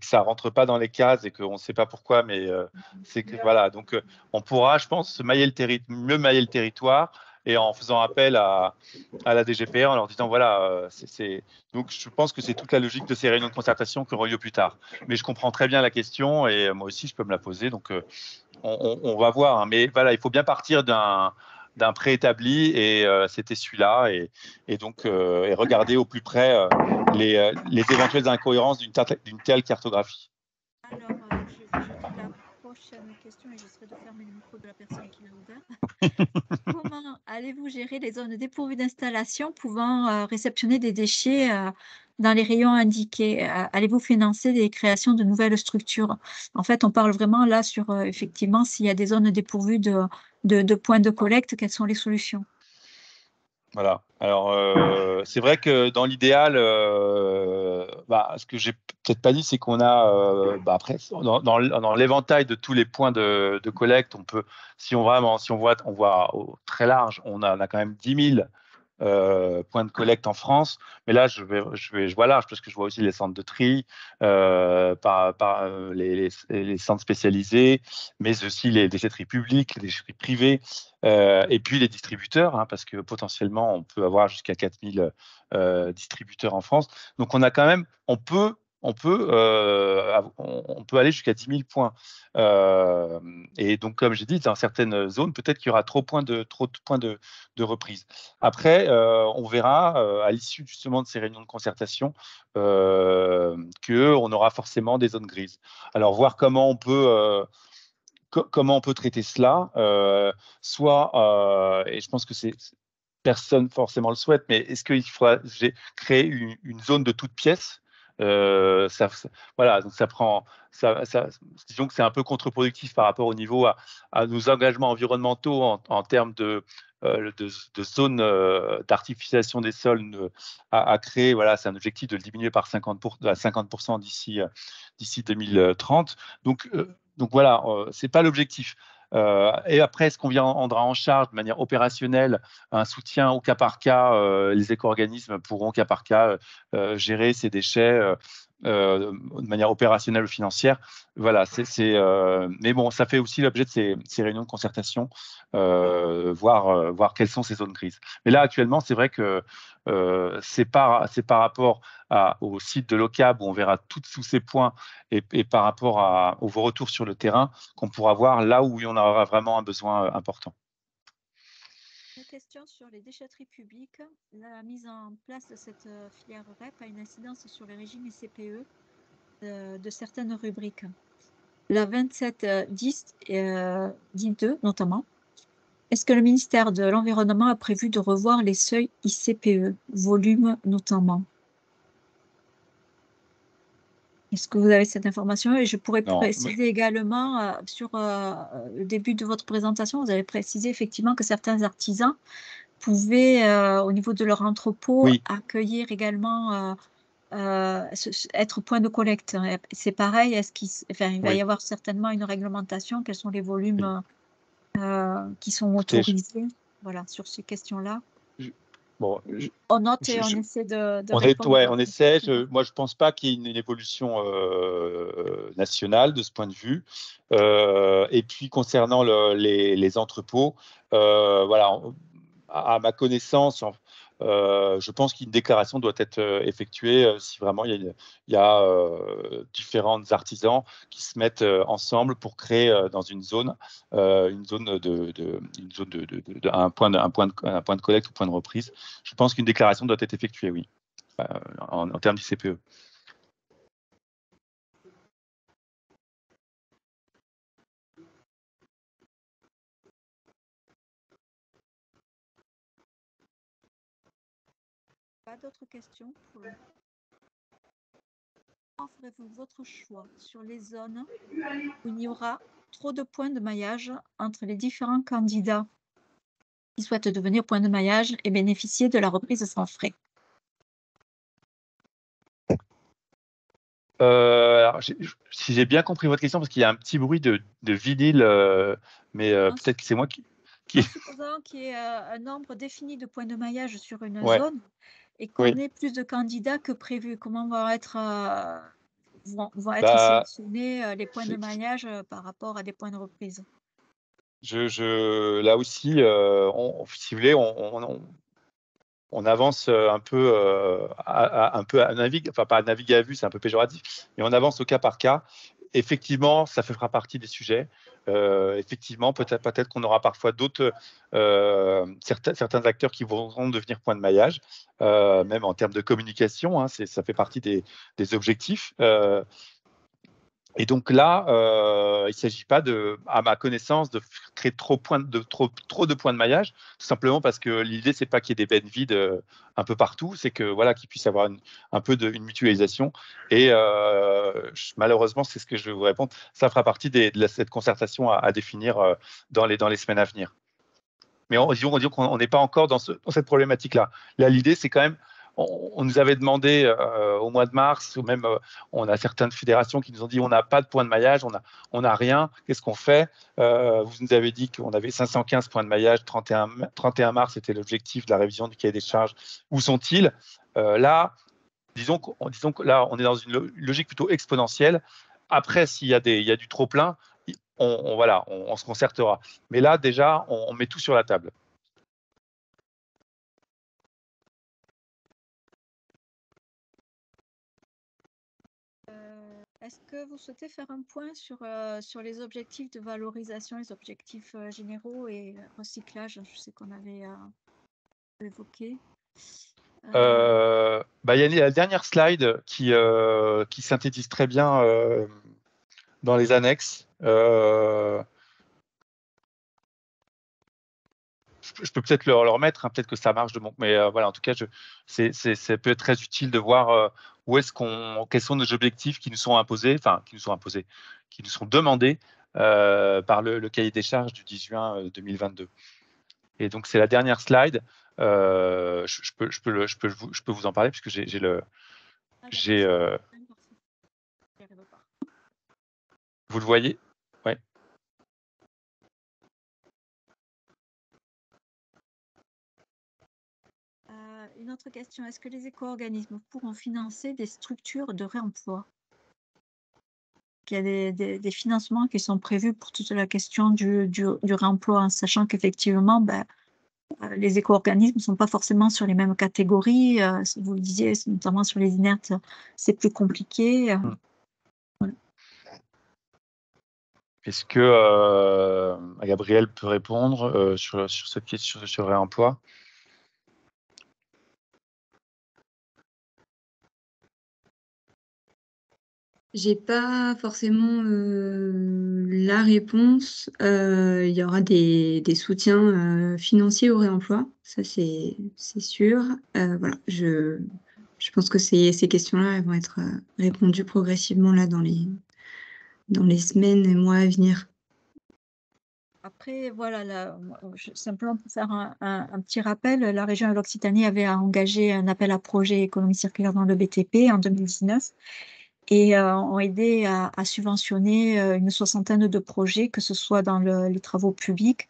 Speaker 2: ça rentre pas dans les cases, et qu'on ne sait pas pourquoi, mais c'est que voilà. Donc on pourra, je pense, mieux mailler le territoire, et en faisant appel à la DGPR, en leur disant voilà, donc je pense que c'est toute la logique de ces réunions de concertation qui auront lieu plus tard. Mais je comprends très bien la question, et moi aussi je peux me la poser, donc on va voir, hein. Mais voilà, il faut bien partir d'un préétabli, et c'était celui-là, et donc et regarder au plus près les éventuelles incohérences d'une telle cartographie.
Speaker 1: Alors, je dis la prochaine question, et j'essaierai de fermer le micro de la personne qui l'a ouvert. Comment allez-vous gérer les zones dépourvues d'installation pouvant réceptionner des déchets dans les rayons indiqués? Allez-vous financer des créations de nouvelles structures? En fait, on parle vraiment là sur effectivement s'il y a des zones dépourvues de points de collecte, quelles sont les solutions?
Speaker 2: Voilà. Alors, c'est vrai que dans l'idéal, ce que j'ai peut-être pas dit, c'est qu'on a, après, dans l'éventail de tous les points de collecte, on peut, si on voit très large, on a quand même 10 000 points de collecte en France. Mais là, je vois large parce que je vois aussi les centres de tri, les centres spécialisés, mais aussi les déchetteries publiques, les déchetteries privées, et puis les distributeurs, hein, parce que potentiellement, on peut avoir jusqu'à 4000 distributeurs en France. Donc, on a quand même, on peut aller jusqu'à 10 000 points. Et donc, comme j'ai dit, dans certaines zones, peut-être qu'il y aura trop de points de reprise. Après, on verra à l'issue justement de ces réunions de concertation qu'on aura forcément des zones grises. Alors, voir comment on peut traiter cela, et je pense que personne forcément le souhaite, mais est-ce qu'il faudra créer une zone de toute pièce? Voilà, donc disons que c'est un peu contre-productif par rapport au niveau à nos engagements environnementaux en termes de zones d'artificialisation des sols à créer. Voilà, c'est un objectif de le diminuer par 50% d'ici 2030. Donc voilà, c'est pas l'objectif. Et après, est-ce qu'on viendra en charge de manière opérationnelle un soutien au cas par cas? Les éco-organismes pourront au cas par cas gérer ces déchets de manière opérationnelle ou financière. Voilà, mais bon, ça fait aussi l'objet de ces réunions de concertation, voir quelles sont ces zones grises. Mais là, actuellement, c'est vrai que c'est par rapport au site de l'OCAB où on verra tous ces points et par rapport aux retours sur le terrain qu'on pourra voir là où on aura vraiment un besoin important.
Speaker 1: Une question sur les déchetteries publiques. La mise en place de cette filière REP a une incidence sur les régimes et CPE de certaines rubriques. La 2710 10.2 notamment. Est-ce que le ministère de l'Environnement a prévu de revoir les seuils ICPE, volume notamment? Est-ce que vous avez cette information? Et je pourrais préciser également, sur le début de votre présentation, vous avez précisé effectivement que certains artisans pouvaient, au niveau de leur entrepôt, accueillir également, être point de collecte. C'est pareil, il va y avoir certainement une réglementation. Quels sont les volumes qui sont autorisés? Voilà, sur ces questions-là.
Speaker 2: Bon,
Speaker 1: on note et on essaie de répondre.
Speaker 2: On essaie. Moi, je ne pense pas qu'il y ait une évolution nationale de ce point de vue. Et puis, concernant les entrepôts, voilà, à ma connaissance, je pense qu'une déclaration doit être effectuée si vraiment il y a différents artisans qui se mettent ensemble pour créer dans une zone un point de collecte ou point de reprise. Je pense qu'une déclaration doit être effectuée, oui, en termes du CPE.
Speaker 1: Pas d'autres questions pour le... Comment ferez-vous votre choix sur les zones où il y aura trop de points de maillage entre les différents candidats qui souhaitent devenir point de maillage et bénéficier de la reprise sans frais?
Speaker 2: Alors, si j'ai bien compris votre question, parce qu'il y a un petit bruit de vinyle, mais peut-être que c'est moi qui...
Speaker 1: En supposant qu'il y ait un nombre défini de points de maillage sur une zone et qu'on ait plus de candidats que prévu, comment vont être sélectionnés les points de maillage par rapport à des points de reprise?
Speaker 2: Là aussi, si vous voulez, on avance un peu à naviguer, enfin pas à naviguer à vue, c'est un peu péjoratif, mais on avance au cas par cas. Effectivement, ça fera partie des sujets. Effectivement, peut-être qu'on aura parfois certains acteurs qui vont devenir point de maillage, même en termes de communication, hein, ça fait partie des objectifs. Et donc là, il ne s'agit pas, à ma connaissance, de créer trop de points de maillage, tout simplement parce que l'idée, c'est pas qu'il y ait des bennes vides un peu partout, c'est que voilà, qu'il puisse y avoir un peu une mutualisation. Et malheureusement, c'est ce que je vais vous répondre, ça fera partie de cette concertation à définir dans les semaines à venir. Mais disons qu'on n'est pas encore dans cette problématique-là. Là, l'idée, c'est quand même, on nous avait demandé au mois de mars, ou même on a certaines fédérations qui nous ont dit on n'a pas de point de maillage, on n'a rien, qu'est-ce qu'on fait? Vous nous avez dit qu'on avait 515 points de maillage, 31 mars, c'était l'objectif de la révision du cahier des charges. Où sont-ils? Là, disons que là, on est dans une logique plutôt exponentielle. Après, s'il y a du trop-plein, on se concertera. Mais là, déjà, on met tout sur la table.
Speaker 1: Est-ce que vous souhaitez faire un point sur les objectifs de valorisation, les objectifs généraux et recyclage? Je sais qu'on avait évoqué.
Speaker 2: Il y a la dernière slide qui synthétise très bien dans les annexes. Je peux peut-être le remettre, hein, peut-être que ça marche mais voilà, en tout cas, ça peut être très utile de voir quels sont nos objectifs qui nous sont imposés, qui nous sont demandés par le cahier des charges du 10 juin 2022. Et donc, c'est la dernière slide. Je peux vous en parler puisque j'ai le. Vous le voyez? Ouais.
Speaker 1: Une autre question, est-ce que les éco-organismes pourront financer des structures de réemploi? Il y a des financements qui sont prévus pour toute la question du réemploi, en sachant qu'effectivement, les éco-organismes ne sont pas forcément sur les mêmes catégories. Vous le disiez, notamment sur les inertes, c'est plus compliqué. Voilà.
Speaker 2: Est-ce que Gabriel peut répondre sur cette question sur le réemploi?
Speaker 3: J'ai pas forcément la réponse. Il y aura des soutiens financiers au réemploi, ça c'est sûr. Voilà, je pense que ces questions-là, elles vont être répondues progressivement là dans les semaines et mois à venir.
Speaker 1: Après, voilà, simplement pour faire un petit rappel, la région de l'Occitanie avait engagé un appel à projet économie circulaire dans le BTP en 2019 et ont aidé à subventionner une soixantaine de projets, que ce soit dans les travaux publics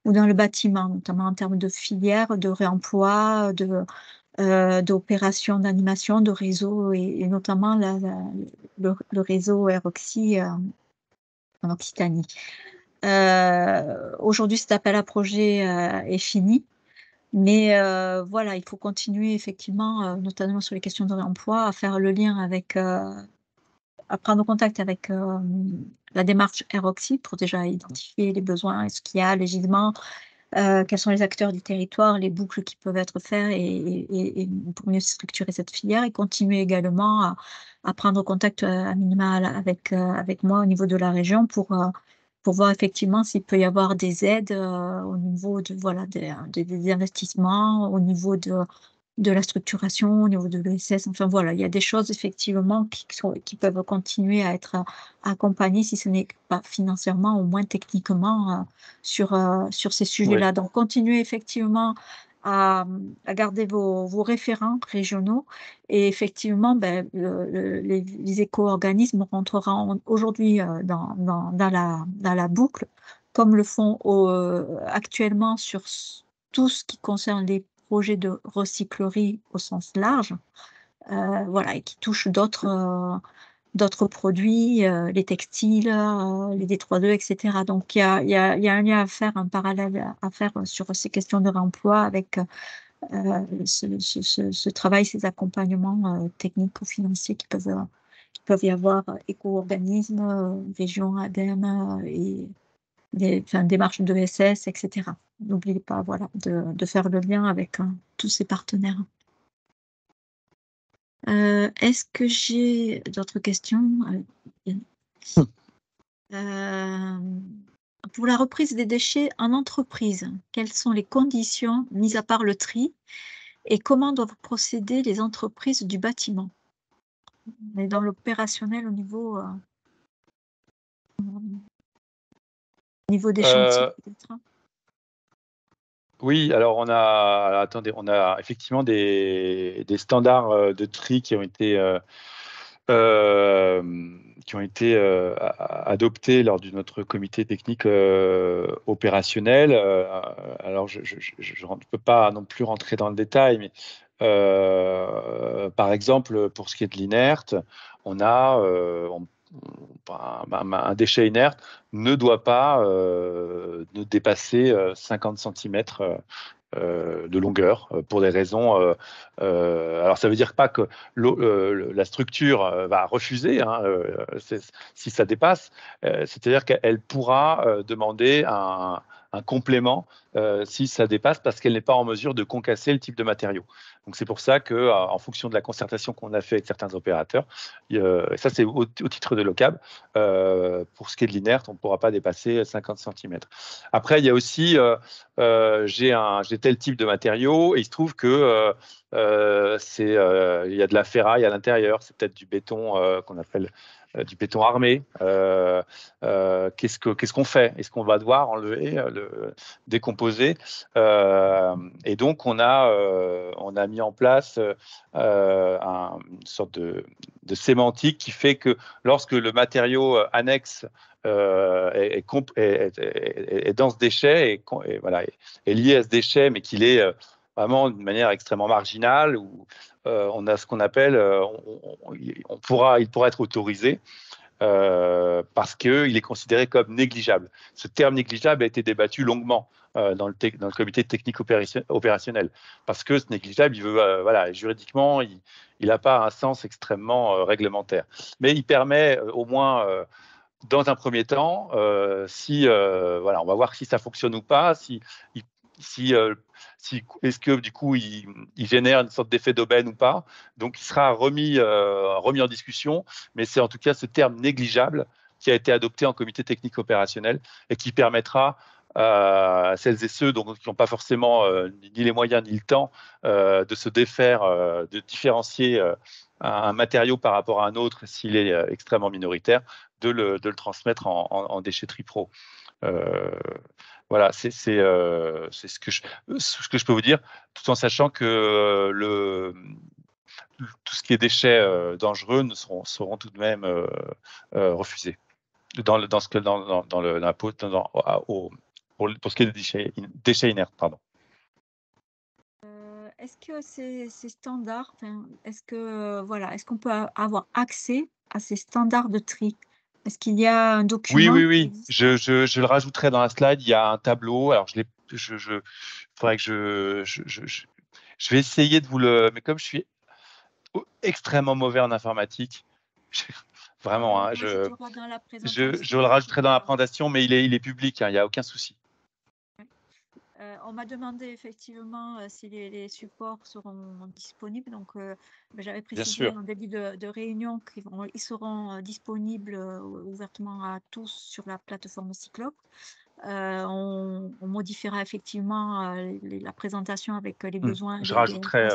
Speaker 1: ou dans le bâtiment, notamment en termes de filières, de réemploi, d'opérations d'animation, de réseau et notamment le réseau Air-Oxy en Occitanie. Aujourd'hui, cet appel à projet est fini. Mais voilà, il faut continuer effectivement, notamment sur les questions de réemploi, à faire le lien avec, à prendre contact avec la démarche Air-Oxy pour déjà identifier les besoins, ce qu'il y a, les gisements, quels sont les acteurs du territoire, les boucles qui peuvent être faites et pour mieux structurer cette filière et continuer également à prendre contact à minima avec moi au niveau de la région pour voir effectivement s'il peut y avoir des aides au niveau de, voilà, des investissements, au niveau de la structuration, au niveau de l'ESS. Enfin voilà, il y a des choses effectivement qui peuvent continuer à être accompagnées, si ce n'est pas financièrement, au moins techniquement, sur ces sujets-là.
Speaker 2: Ouais.
Speaker 1: Donc, continuez effectivement à garder vos référents régionaux et effectivement, les éco-organismes rentreront aujourd'hui dans la boucle, comme le font actuellement sur tout ce qui concerne les projets de recyclerie au sens large, voilà, et qui touchent d'autres produits, les textiles, les D3E, etc. Donc, il y a un lien à faire, un parallèle à faire sur ces questions de réemploi avec ce travail, ces accompagnements techniques ou financiers qui peuvent y avoir, éco-organismes, régions, ADEME et démarches de SS, etc. N'oubliez pas, voilà, de faire le lien avec tous ces partenaires. Est-ce que j'ai d'autres questions? Pour la reprise des déchets en entreprise, quelles sont les conditions, mis à part le tri, et comment doivent procéder les entreprises du bâtiment? On est dans l'opérationnel au niveau des chantiers, peut-être.
Speaker 2: Oui, alors on a effectivement des standards de tri qui ont été adoptés lors de notre comité technique opérationnel. Alors je ne peux pas non plus rentrer dans le détail, mais par exemple, pour ce qui est de l'inerte, on a un déchet inerte ne doit pas ne dépasser 50 cm de longueur pour des raisons. Alors, ça veut dire pas que la structure va refuser hein, si ça dépasse. C'est-à-dire qu'elle pourra demander un complément si ça dépasse parce qu'elle n'est pas en mesure de concasser le type de matériau. Donc, c'est pour ça que, en fonction de la concertation qu'on a fait avec certains opérateurs, et ça c'est au titre de l'OCAB, pour ce qui est de l'inerte, on ne pourra pas dépasser 50 cm. Après, il y a aussi j'ai tel type de matériau et il se trouve que il y a de la ferraille à l'intérieur, c'est peut-être du béton qu'on appelle du béton armé. Qu'est-ce qu'on fait? Est-ce qu'on va devoir enlever, décomposer? Et donc on a mis en place une sorte de sémantique qui fait que lorsque le matériau annexe est dans ce déchet et voilà, est lié à ce déchet, mais qu'il est vraiment d'une manière extrêmement marginale, où on a ce qu'on appelle, il pourra être autorisé parce qu'il est considéré comme négligeable. Ce terme négligeable a été débattu longuement dans le comité technique opérationnel, parce que ce négligeable, il veut, voilà, juridiquement, il n'a pas un sens extrêmement réglementaire. Mais il permet au moins dans un premier temps, voilà, on va voir si ça fonctionne ou pas, est-ce que du coup il génère une sorte d'effet d'aubaine ou pas. Donc il sera remis en discussion, mais c'est en tout cas ce terme négligeable qui a été adopté en comité technique opérationnel et qui permettra à celles et ceux qui n'ont pas forcément ni les moyens ni le temps de se défaire, de différencier un matériau par rapport à un autre s'il est extrêmement minoritaire, de le transmettre en déchetterie pro. Voilà, c'est ce que je peux vous dire, tout en sachant que tout ce qui est déchets dangereux seront tout de même refusés pour ce qui est des déchets inertes, pardon.
Speaker 1: Est-ce que ces standards, est-ce qu'on peut avoir accès à ces standards de tri? Est-ce qu'il y a un document qui
Speaker 2: Oui.
Speaker 1: existe?
Speaker 2: Je le rajouterai dans la slide. Il y a un tableau. Alors, faudrait que je vais essayer de vous le. Mais comme je suis extrêmement mauvais en informatique, vraiment, hein,
Speaker 1: Moi, je te vois dans la présentation.
Speaker 2: je le rajouterai dans la présentation, mais il est public. Hein, il n'y a aucun souci.
Speaker 1: On m'a demandé effectivement si les supports seront disponibles. Donc, j'avais précisé en début de réunion qu'ils seront disponibles ouvertement à tous sur la plateforme Cyclope. On modifiera effectivement la présentation avec les besoins.
Speaker 2: Je rajouterai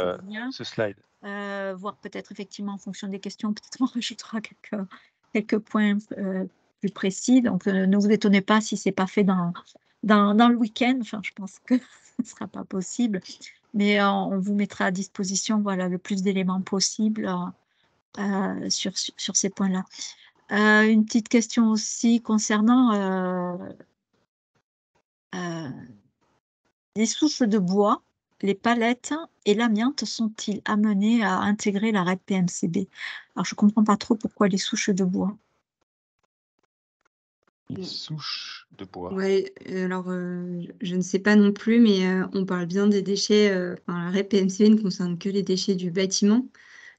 Speaker 2: ce slide.
Speaker 1: Voir peut-être effectivement en fonction des questions, peut-être on rajoutera quelques points plus précis. Donc, ne vous étonnez pas si ce n'est pas fait dans le week-end. Enfin, je pense que ce ne sera pas possible. Mais on vous mettra à disposition voilà, le plus d'éléments possible sur ces points-là. Une petite question aussi concernant les souches de bois, les palettes et l'amiante sont-ils amenés à intégrer la REP PMCB? Alors, je ne comprends pas trop pourquoi les souches de bois.
Speaker 2: Les souches de bois.
Speaker 3: Ouais, alors je ne sais pas non plus, mais on parle bien des déchets, la REP PMCB ne concerne que les déchets du bâtiment.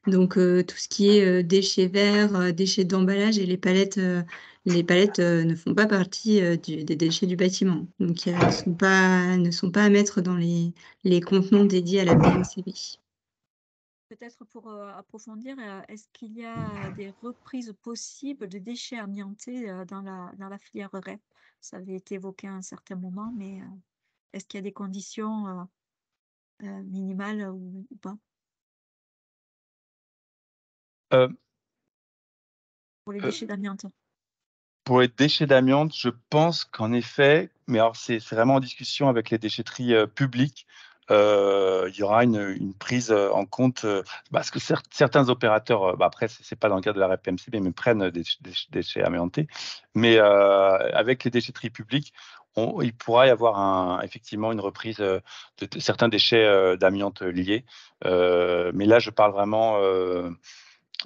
Speaker 3: Donc tout ce qui est déchets verts, déchets d'emballage et les palettes ne font pas partie des déchets du bâtiment. Donc elles ne sont pas à mettre dans les contenants dédiés à la PMCB.
Speaker 1: Peut-être pour approfondir, est-ce qu'il y a des reprises possibles de déchets amiantés dans la filière REP? Ça avait été évoqué à un certain moment, mais est-ce qu'il y a des conditions minimales ou pas pour les déchets d'amiante?
Speaker 2: pour les déchets d'amiante, je pense qu'en effet, mais alors c'est vraiment en discussion avec les déchetteries publiques, il y aura une prise en compte, parce que certains opérateurs, après, c'est pas dans le cadre de la REP PMCB, mais prennent des déchets amiantés. Mais avec les déchetteries publiques, il pourra y avoir effectivement une reprise de certains déchets d'amiante liés. Mais là, je parle vraiment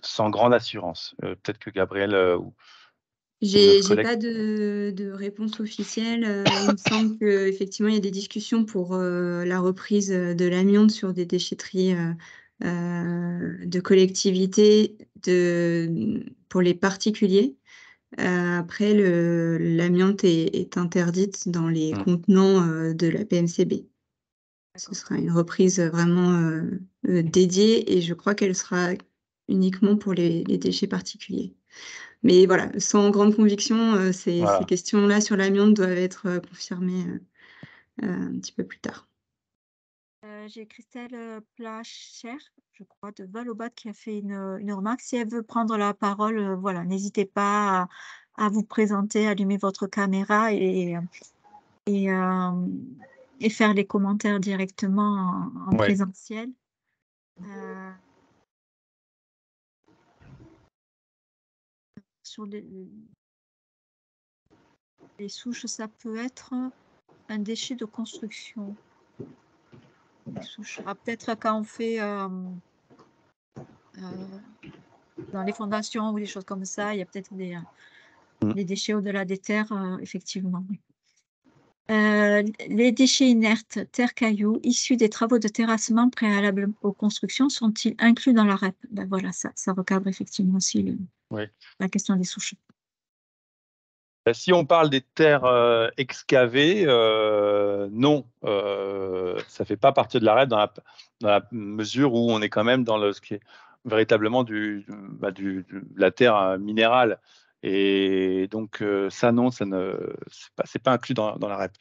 Speaker 2: sans grande assurance. Peut-être que Gabriel ou
Speaker 3: J'ai
Speaker 2: notre collègue.
Speaker 3: pas de réponse officielle. Il me semble qu'effectivement, il y a des discussions pour la reprise de l'amiante sur des déchetteries de collectivités pour les particuliers. Après, l'amiante est interdite dans les contenants de la PMCB. Ce sera une reprise vraiment dédiée et je crois qu'elle sera uniquement pour les déchets particuliers. Mais voilà, sans grande conviction, ces questions-là sur l'amiante doivent être confirmées un petit peu plus tard.
Speaker 1: J'ai Christelle Placher, je crois, de Valobat, qui a fait une remarque. Si elle veut prendre la parole, voilà, n'hésitez pas à vous présenter, allumer votre caméra et faire les commentaires directement en présentiel. Sur les souches, ça peut être un déchet de construction. Les souches. Peut-être quand on fait dans les fondations ou des choses comme ça, il y a peut-être des déchets au-delà des terres, effectivement. Oui. Les déchets inertes, terre, cailloux, issus des travaux de terrassement préalables aux constructions, sont-ils inclus dans la REP? Ben voilà, ça recadre effectivement aussi la question des souches.
Speaker 2: Si on parle des terres excavées, non, ça ne fait pas partie de la REP dans la mesure où on est quand même dans ce qui est véritablement de la terre minérale. Et donc, ça, non, c'est pas inclus dans la REP.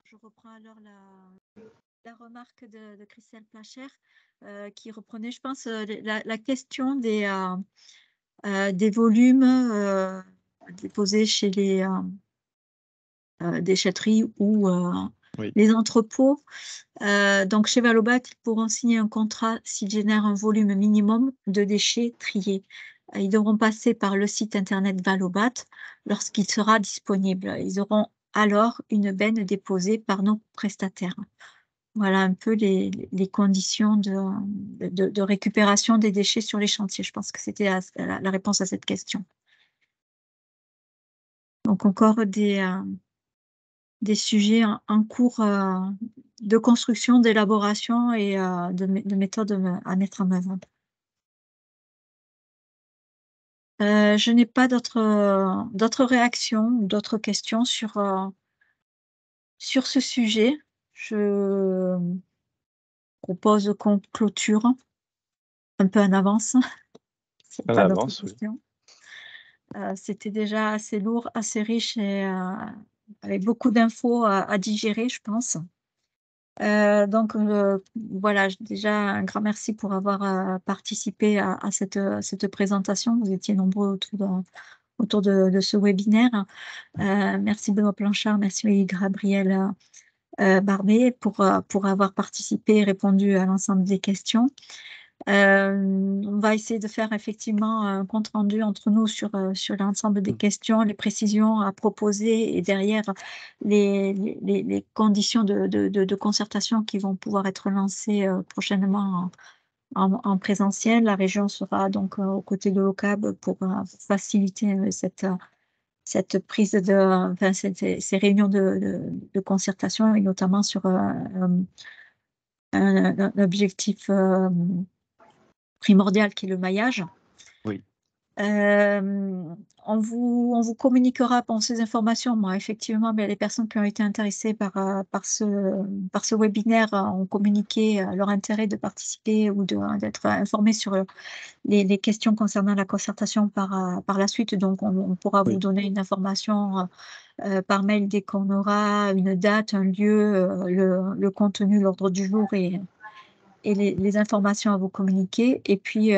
Speaker 1: Je reprends alors la remarque de Christelle Placher qui reprenait, je pense, la question des volumes déposés chez les déchetteries ou les entrepôts. Donc, chez Valobat, ils pourront signer un contrat s'ils génèrent un volume minimum de déchets triés. Ils devront passer par le site internet Valobat lorsqu'il sera disponible. Ils auront alors une benne déposée par nos prestataires. Voilà un peu les conditions de récupération des déchets sur les chantiers. Je pense que c'était la réponse à cette question. Donc encore des sujets en cours de construction, d'élaboration et de méthodes à mettre en œuvre. Je n'ai pas d'autres réactions ou d'autres questions sur ce sujet. Je propose qu'on clôture un peu en avance.
Speaker 2: En
Speaker 1: Pas
Speaker 2: avance,
Speaker 1: d'autres questions. C'était déjà assez lourd, assez riche et avec beaucoup d'infos à digérer, je pense. Donc voilà, déjà un grand merci pour avoir participé à cette présentation. Vous étiez nombreux autour de ce webinaire. Merci Benoît Blanchard, merci Gabriel Barbet pour avoir participé et répondu à l'ensemble des questions. On va essayer de faire effectivement un compte rendu entre nous sur l'ensemble des questions, les précisions à proposer et derrière les conditions de concertation qui vont pouvoir être lancées prochainement en présentiel. La région sera donc aux côtés de l'OCAB pour faciliter cette prise ces réunions de concertation et notamment sur un objectif primordial qui est le maillage.
Speaker 2: Oui.
Speaker 1: On vous communiquera ces informations. Moi, effectivement, mais les personnes qui ont été intéressées par ce webinaire ont communiqué leur intérêt de participer ou d'être informés sur les questions concernant la concertation par la suite. Donc, on pourra vous donner une information par mail dès qu'on aura une date, un lieu, le contenu, l'ordre du jour et les informations à vous communiquer. Et puis,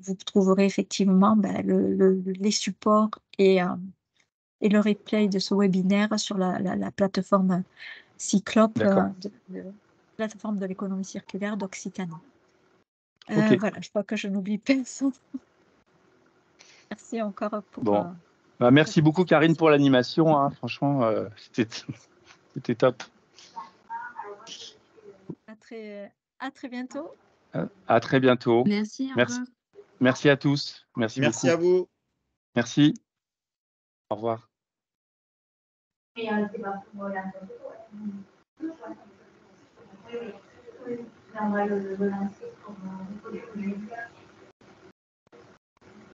Speaker 1: vous trouverez effectivement les supports et le replay de ce webinaire sur la plateforme Cyclope, plateforme de l'économie circulaire d'Occitanie.
Speaker 2: Ok.
Speaker 1: Voilà, je crois que je n'oublie personne. Merci encore pour...
Speaker 2: Bon. Merci beaucoup, Karine, pour l'animation. Hein. Franchement, c'était top.
Speaker 1: À très bientôt.
Speaker 2: À très bientôt.
Speaker 3: Merci, au revoir.
Speaker 2: Merci à tous. Merci beaucoup.
Speaker 6: à vous.
Speaker 2: Merci. Au revoir.